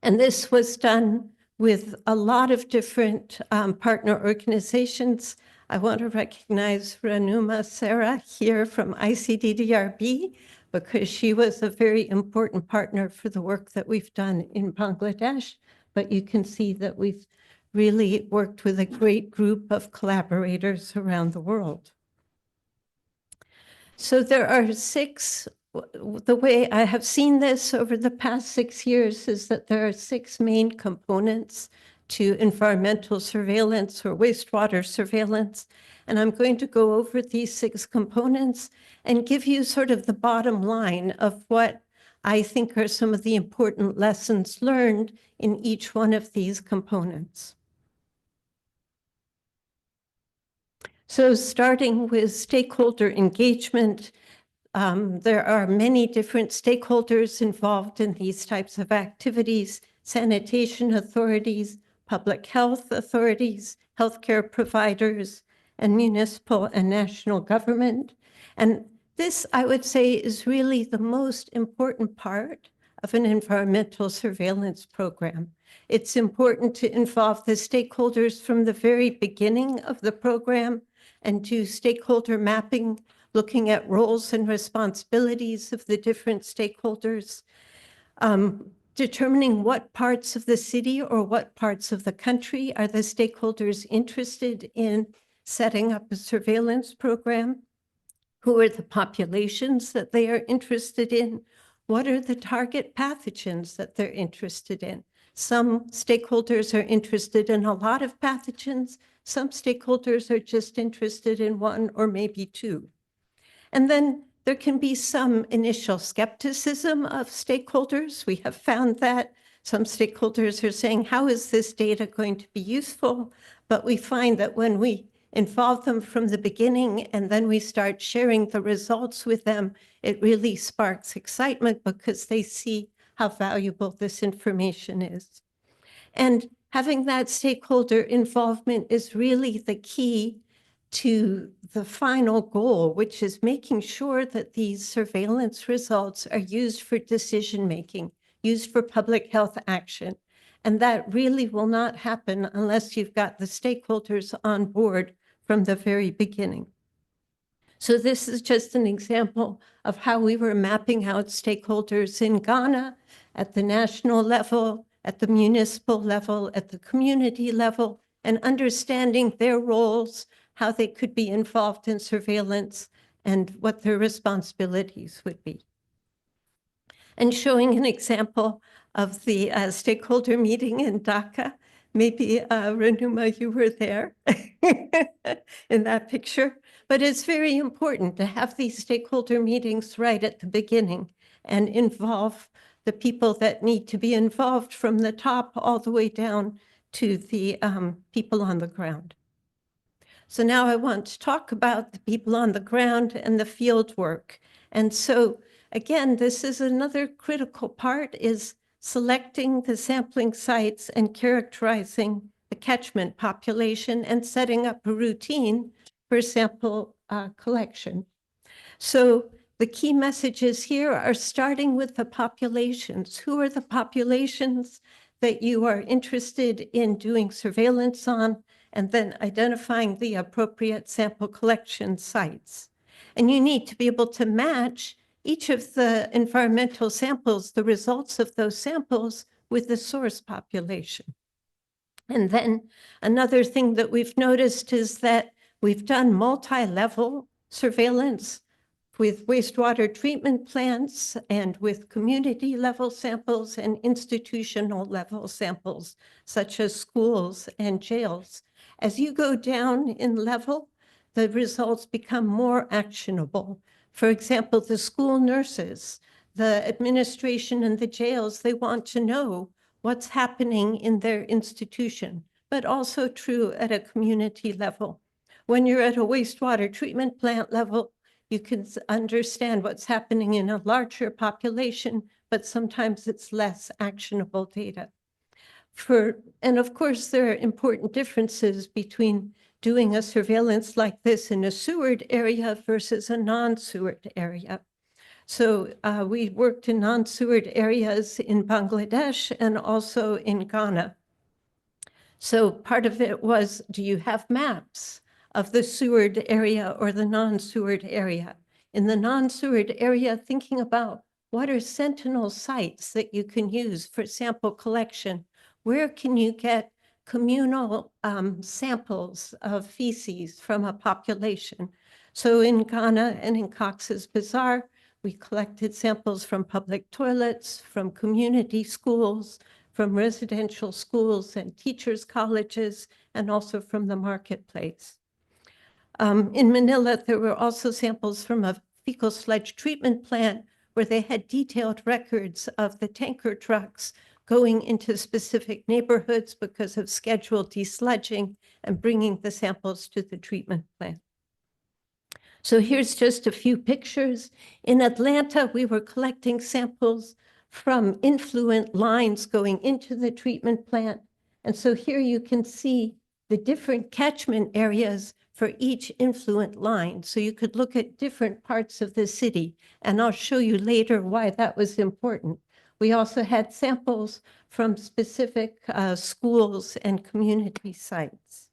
And this was done with a lot of different partner organizations. I want to recognize Ranuma Sarah here from ICDDRB, because she was a very important partner for the work that we've done in Bangladesh. But you can see that we've really worked with a great group of collaborators around the world. So there are 6, the way I have seen this over the past 6 years is that there are 6 main components to environmental surveillance or wastewater surveillance. And I'm going to go over these 6 components and give you sort of the bottom line of what I think are some of the important lessons learned in each one of these components. So starting with stakeholder engagement, there are many different stakeholders involved in these types of activities: sanitation authorities, public health authorities, healthcare providers, and municipal and national government. And this, I would say, is really the most important part of an environmental surveillance program. It's important to involve the stakeholders from the very beginning of the program and do stakeholder mapping, looking at roles and responsibilities of the different stakeholders, determining what parts of the city or what parts of the country are the stakeholders interested in setting up a surveillance program, who are the populations that they are interested in, what are the target pathogens that they're interested in. Some stakeholders are interested in a lot of pathogens. Some stakeholders are just interested in 1 or maybe 2. And then there can be some initial skepticism of stakeholders. We have found that some stakeholders are saying, how is this data going to be useful? But we find that when we involve them from the beginning and then we start sharing the results with them, it really sparks excitement because they see how valuable this information is. And having that stakeholder involvement is really the key to the final goal, which is making sure that these surveillance results are used for decision-making, used for public health action. And that really will not happen unless you've got the stakeholders on board from the very beginning. So this is just an example of how we were mapping out stakeholders in Ghana at the national level, at the municipal level, at the community level, and understanding their roles, how they could be involved in surveillance, and what their responsibilities would be. And showing an example of the stakeholder meeting in Dhaka. Maybe, Ranuma, you were there in that picture. But it's very important to have these stakeholder meetings right at the beginning and involve the people that need to be involved from the top all the way down to the people on the ground. So now I want to talk about the people on the ground and the field work. And so again, this is another critical part, is selecting the sampling sites and characterizing the catchment population and setting up a routine for sample collection. So the key messages here are starting with the populations. Who are the populations that you are interested in doing surveillance on, and then identifying the appropriate sample collection sites. And you need to be able to match each of the environmental samples, the results of those samples, with the source population. And then another thing that we've noticed is that we've done multi-level surveillance with wastewater treatment plants and with community level samples and institutional level samples, such as schools and jails. As you go down in level, the results become more actionable. For example, the school nurses, the administration and the jails, they want to know what's happening in their institution, but also true at a community level. When you're at a wastewater treatment plant level, you can understand what's happening in a larger population, but sometimes it's less actionable data. And of course, there are important differences between doing a surveillance like this in a sewered area versus a non-sewered area. So we worked in non-sewered areas in Bangladesh and also in Ghana. So part of it was, do you have maps of the sewered area or the non-sewered area? In the non-sewered area, thinking about what are sentinel sites that you can use for sample collection? Where can you get communal samples of feces from a population? So in Ghana and in Cox's Bazar, we collected samples from public toilets, from community schools, from residential schools and teachers' colleges, and also from the marketplace. In Manila, there were also samples from a fecal sludge treatment plant where they had detailed records of the tanker trucks going into specific neighborhoods because of scheduled desludging and bringing the samples to the treatment plant. So here's just a few pictures. In Atlanta, we were collecting samples from influent lines going into the treatment plant. And so here you can see the different catchment areas for each influent line. So you could look at different parts of the city, and I'll show you later why that was important. We also had samples from specific schools and community sites.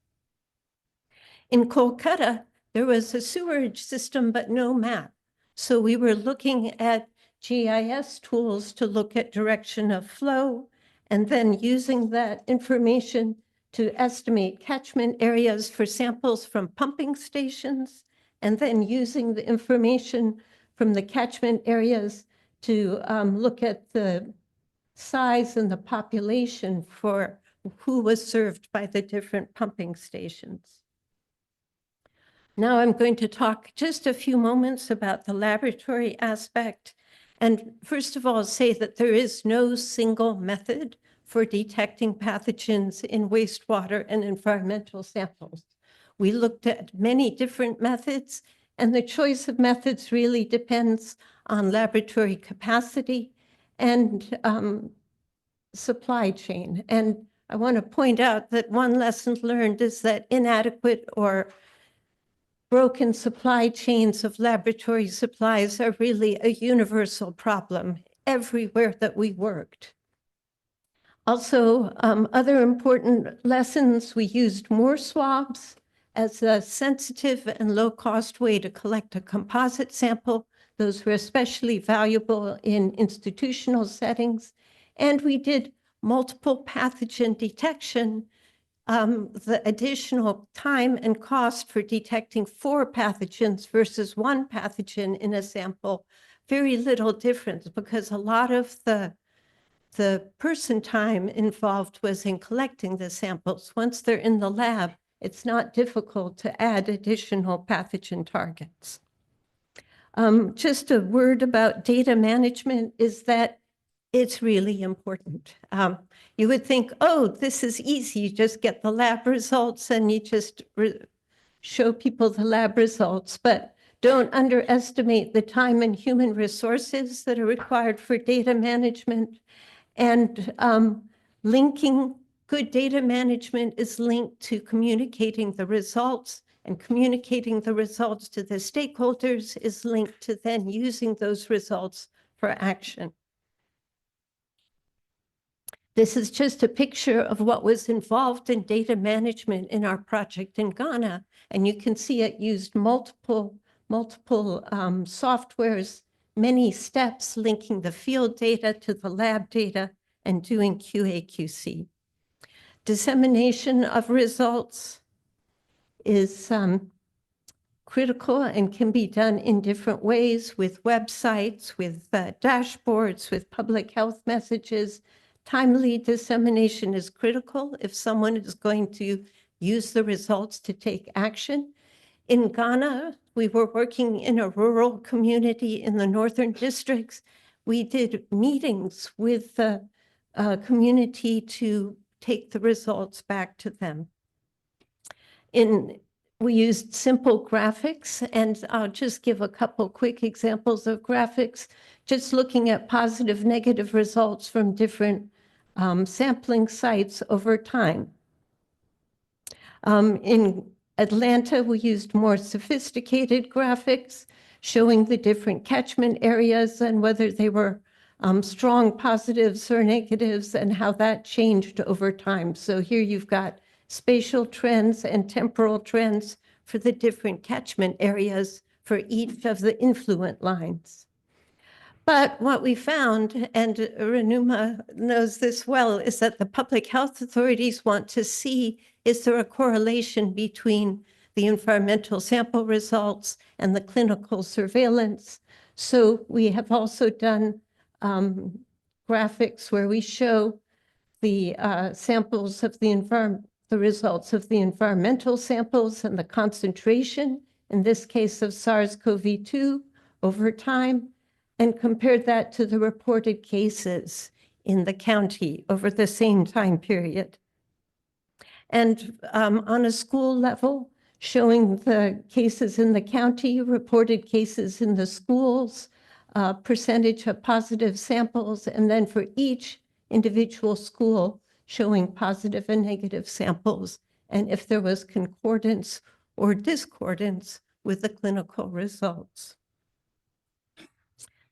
In Kolkata, there was a sewerage system, but no map. So we were looking at GIS tools to look at direction of flow, and then using that information to estimate catchment areas for samples from pumping stations, and then using the information from the catchment areas to look at the size and the population for who was served by the different pumping stations. Now I'm going to talk just a few moments about the laboratory aspect. And first of all, say that there is no single method for detecting pathogens in wastewater and environmental samples. We looked at many different methods, and the choice of methods really depends on laboratory capacity and supply chain. And I want to point out that one lesson learned is that inadequate or broken supply chains of laboratory supplies are really a universal problem everywhere that we worked. Also, other important lessons, we used more swabs as a sensitive and low-cost way to collect a composite sample. Those were especially valuable in institutional settings. And we did multiple pathogen detection. The additional time and cost for detecting 4 pathogens versus 1 pathogen in a sample, very little difference, because a lot of the person time involved was in collecting the samples. Once they're in the lab, it's not difficult to add additional pathogen targets. Just a word about data management is that it's really important. You would think, oh, this is easy. You just get the lab results and you just show people the lab results. But don't underestimate the time and human resources that are required for data management. And linking good data management is linked to communicating the results, and communicating the results to the stakeholders is linked to then using those results for action. This is just a picture of what was involved in data management in our project in Ghana. And you can see it used multiple softwares, many steps linking the field data to the lab data and doing QA/QC. Dissemination of results is critical and can be done in different ways with websites, with dashboards, with public health messages. Timely dissemination is critical if someone is going to use the results to take action. In Ghana, we were working in a rural community in the northern districts. We did meetings with the community to take the results back to them. We used simple graphics, and I'll just give a couple quick examples of graphics, just looking at positive, negative results from different sampling sites over time. In Atlanta, we used more sophisticated graphics showing the different catchment areas and whether they were strong positives or negatives and how that changed over time. So here you've got spatial trends and temporal trends for the different catchment areas for each of the influent lines. But what we found, and Renuma knows this well, is that the public health authorities want to see, is there a correlation between the environmental sample results and the clinical surveillance? So we have also done graphics where we show the samples of the results of the environmental samples and the concentration, in this case of SARS-CoV-2 over time, and compared that to the reported cases in the county over the same time period. And on a school level, showing the cases in the county, reported cases in the schools, percentage of positive samples, and then for each individual school, showing positive and negative samples, and if there was concordance or discordance with the clinical results.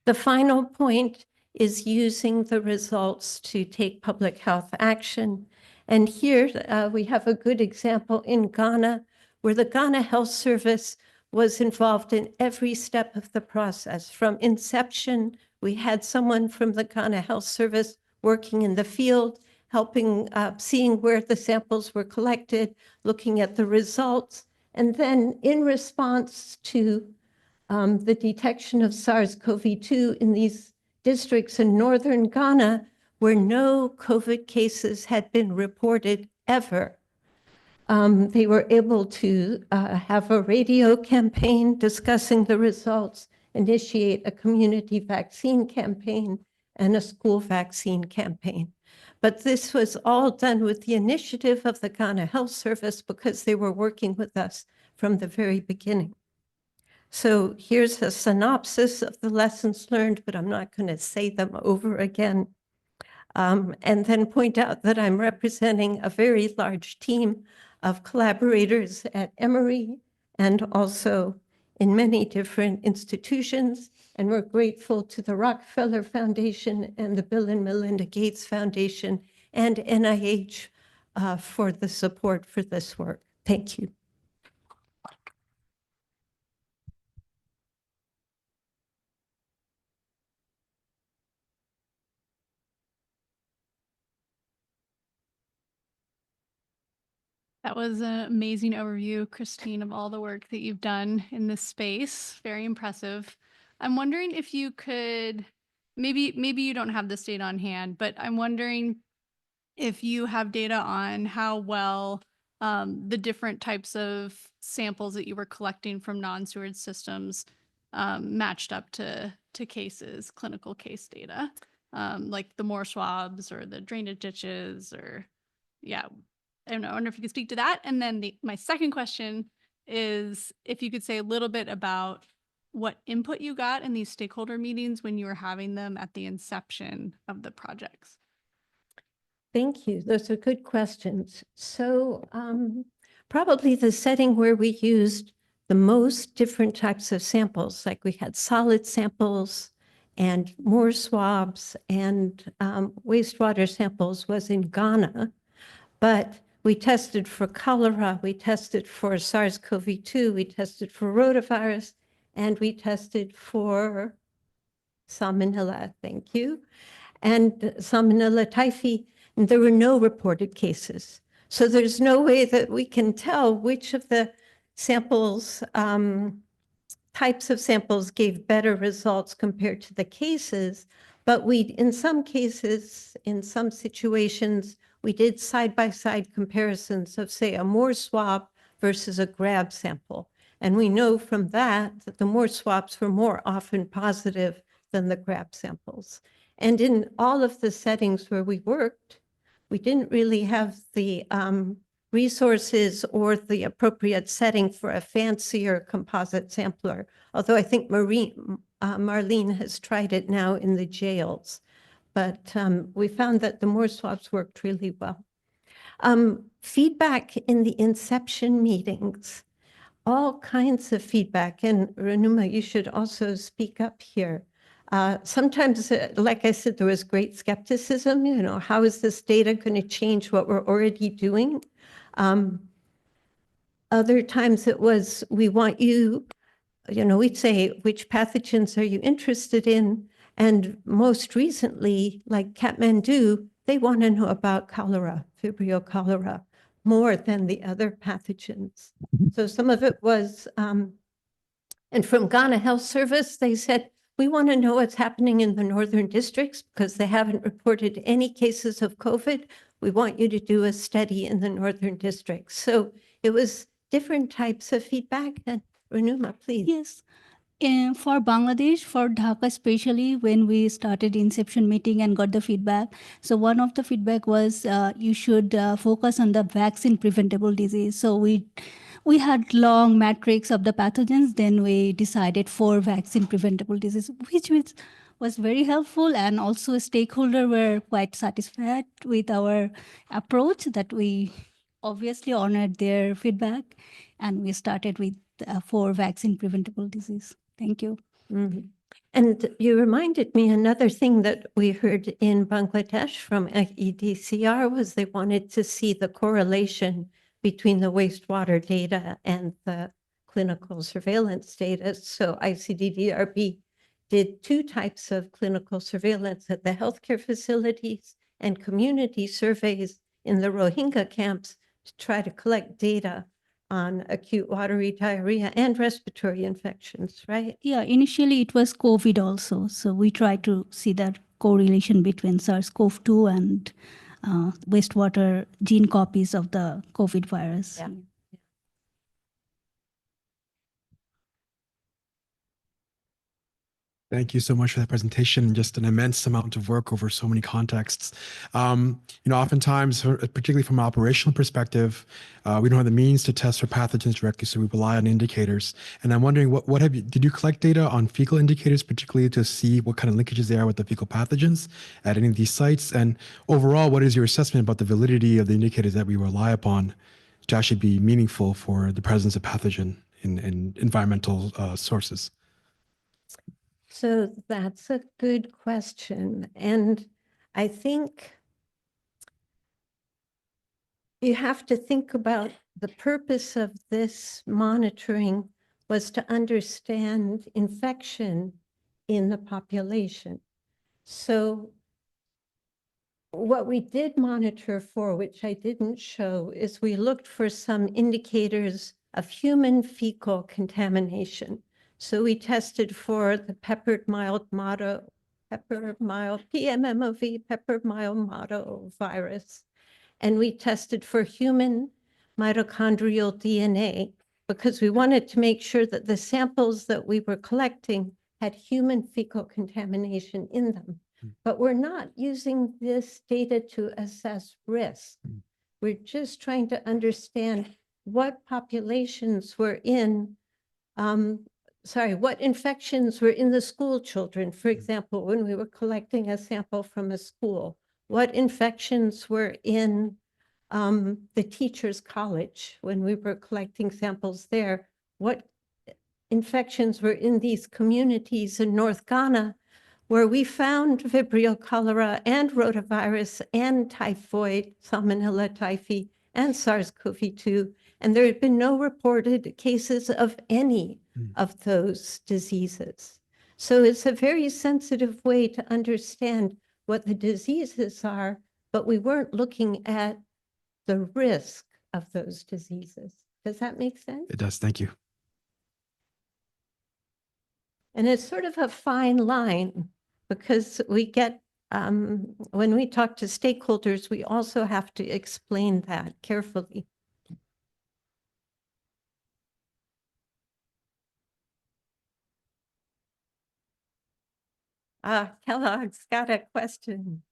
The final point is using the results to take public health action. And here we have a good example in Ghana, where the Ghana Health Service was involved in every step of the process. From inception, we had someone from the Ghana Health Service working in the field, helping, seeing where the samples were collected, looking at the results. And then in response to the detection of SARS-CoV-2 in these districts in northern Ghana, where no COVID cases had been reported ever, they were able to have a radio campaign discussing the results, initiate a community vaccine campaign, and a school vaccine campaign. But this was all done with the initiative of the Ghana Health Service because they were working with us from the very beginning. So here's a synopsis of the lessons learned, but I'm not going to say them over again. And then point out that I'm representing a very large team of collaborators at Emory and also in many different institutions. And we're grateful to the Rockefeller Foundation and the Bill and Melinda Gates Foundation and NIH for the support for this work. Thank you. That was an amazing overview, Christine, of all the work that you've done in this space. Very impressive. I'm wondering if you could, maybe you don't have this data on hand, but I'm wondering if you have data on how well the different types of samples that you were collecting from non-sewage systems matched up to cases, clinical case data, like the more swabs or the drainage ditches or, yeah. I don't know, I wonder if you could speak to that. And then my second question is if you could say a little bit about what input you got in these stakeholder meetings when you were having them at the inception of the projects. Thank you. Those are good questions. So probably the setting where we used the most different types of samples, like we had solid samples and more swabs and wastewater samples, was in Ghana. But we tested for cholera, we tested for SARS-CoV-2, we tested for rotavirus, and we tested for Salmonella, thank you, and Salmonella typhi, and there were no reported cases. So there's no way that we can tell which of the samples, types of samples gave better results compared to the cases, but in some cases, in some situations, we did side-by-side comparisons of, say, a Moore swab versus a grab sample. And we know from that the Moore swabs were more often positive than the grab samples. And in all of the settings where we worked, we didn't really have the resources or the appropriate setting for a fancier composite sampler, although I think Marlene has tried it now in the jails. But we found that the Moore swabs worked really well. Feedback in the inception meetings, all kinds of feedback. And Ranuma, you should also speak up here. Sometimes, like I said, there was great skepticism, you know, how is this data going to change what we're already doing? Other times it was, we want you, you know, we'd say, which pathogens are you interested in? And most recently, like Kathmandu, they want to know about cholera, Vibrio cholera, more than the other pathogens. So some of it was, and from Ghana Health Service, they said, we want to know what's happening in the northern districts because they haven't reported any cases of COVID. We want you to do a study in the northern districts. So it was different types of feedback. And Ranuma, please. Yes. And for Bangladesh, for Dhaka especially, when we started inception meeting and got the feedback, so one of the feedback was you should focus on the vaccine preventable disease. So we had long matrix of the pathogens, then we decided for vaccine preventable disease, which was very helpful, and also stakeholders were quite satisfied with our approach, that we obviously honored their feedback, and we started with for vaccine preventable disease. Thank you. Mm-hmm. And you reminded me another thing that we heard in Bangladesh from EDCR was they wanted to see the correlation between the wastewater data and the clinical surveillance data. So ICDDRB did two types of clinical surveillance at the healthcare facilities and community surveys in the Rohingya camps to try to collect data on acute watery diarrhea and respiratory infections, right? Yeah, initially it was COVID also. So we tried to see that correlation between SARS-CoV-2 and wastewater gene copies of the COVID virus. Yeah. Thank you so much for that presentation. Just an immense amount of work over so many contexts. Oftentimes, particularly from an operational perspective, we don't have the means to test for pathogens directly, so we rely on indicators. And I'm wondering, did you collect data on fecal indicators, particularly to see what kind of linkages there are with the fecal pathogens at any of these sites? And overall, what is your assessment about the validity of the indicators that we rely upon to actually be meaningful for the presence of pathogen in environmental sources? So that's a good question. And I think you have to think about the purpose of this monitoring was to understand infection in the population. So what we did monitor for, which I didn't show, is we looked for some indicators of human fecal contamination. So we tested for the peppered mild motto, PMMOV, peppered mild motto virus. And we tested for human mitochondrial DNA because we wanted to make sure that the samples that we were collecting had human fecal contamination in them. But we're not using this data to assess risk. We're just trying to understand what populations were in, what infections were in the school children. For example, when we were collecting a sample from a school, what infections were in the teachers' college when we were collecting samples there, what infections were in these communities in North Ghana, where we found Vibrio cholera and rotavirus and typhoid, Salmonella typhi, and SARS-CoV-2, and there had been no reported cases of any of those diseases. So it's a very sensitive way to understand what the diseases are, but we weren't looking at the risk of those diseases. Does that make sense? It does. Thank you. And it's sort of a fine line because we get, when we talk to stakeholders, we also have to explain that carefully. Kellogg's got a question.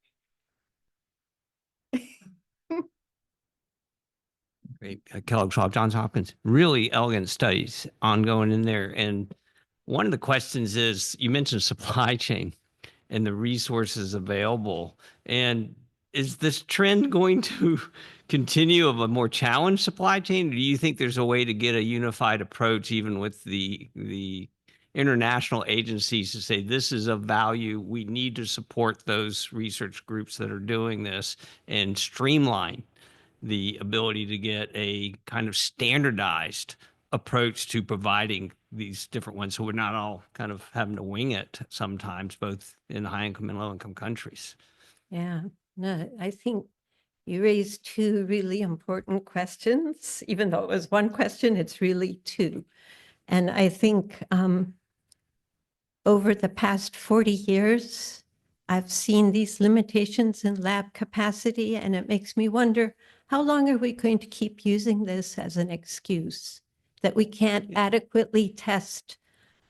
Great. Kellogg Schwab, Johns Hopkins. Really elegant studies ongoing in there. And one of the questions is, you mentioned supply chain and the resources available. And is this trend going to continue of a more challenged supply chain? Or do you think there's a way to get a unified approach, even with the international agencies, to say this is of value, we need to support those research groups that are doing this and streamline the ability to get a kind of standardized approach to providing these different ones, so we're not all kind of having to wing it sometimes, both in high income and low income countries? Yeah, no, I think you raised two really important questions. Even though it was one question, it's really two. And I think over the past 40 years, I've seen these limitations in lab capacity, and it makes me wonder, how long are we going to keep using this as an excuse that we can't adequately test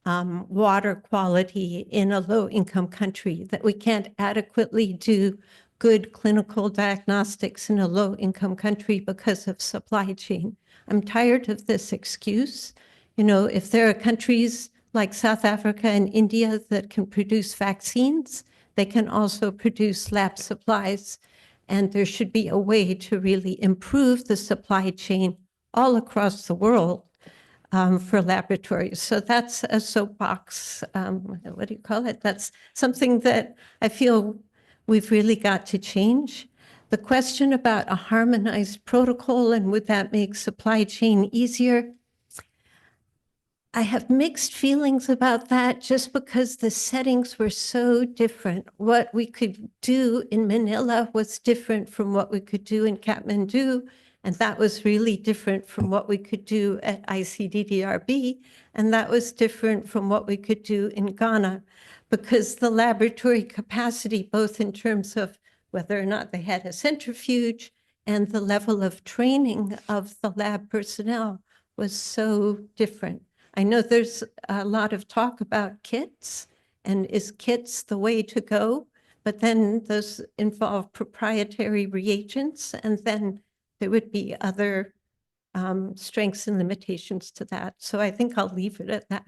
water quality in a low-income country, that we can't adequately do good clinical diagnostics in a low-income country because of supply chain? I'm tired of this excuse. You know, if there are countries like South Africa and India that can produce vaccines, they can also produce lab supplies. And there should be a way to really improve the supply chain all across the world for laboratories. So that's a soapbox, what do you call it? That's something that I feel we've really got to change. The question about a harmonized protocol and would that make supply chain easier? I have mixed feelings about that just because the settings were so different. What we could do in Manila was different from what we could do in Kathmandu, and that was really different from what we could do at ICDDRB, and that was different from what we could do in Ghana, because the laboratory capacity, both in terms of whether or not they had a centrifuge and the level of training of the lab personnel, was so different. I know there's a lot of talk about kits, and is kits the way to go? But then those involve proprietary reagents, and then there would be other strengths and limitations to that. So I think I'll leave it at that.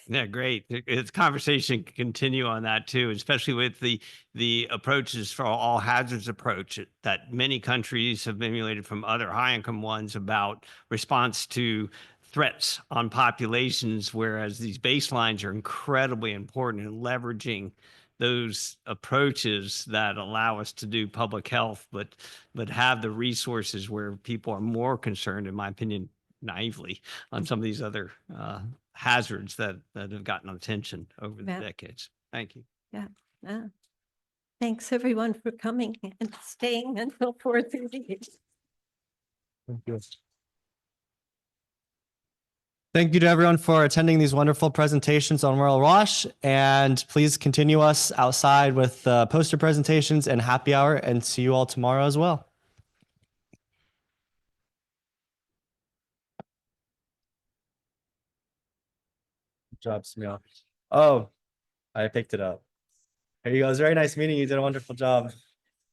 Yeah, great. It's conversation can continue on that too, especially with the approaches for all hazards approach that many countries have emulated from other high income ones about response to threats on populations, whereas these baselines are incredibly important in leveraging those approaches that allow us to do public health, but have the resources where people are more concerned, in my opinion, naively, on some of these other hazards that have gotten attention over the decades. Thank you. Yeah. Thanks everyone for coming and staying until 4:30. Thank you. Thank you to everyone for attending these wonderful presentations on Royal WaSH, and please continue us outside with poster presentations and happy hour, and see you all tomorrow as well. Good job, Sumaiya. Oh, I picked it up. Here you go. It was very nice meeting you. You did a wonderful job.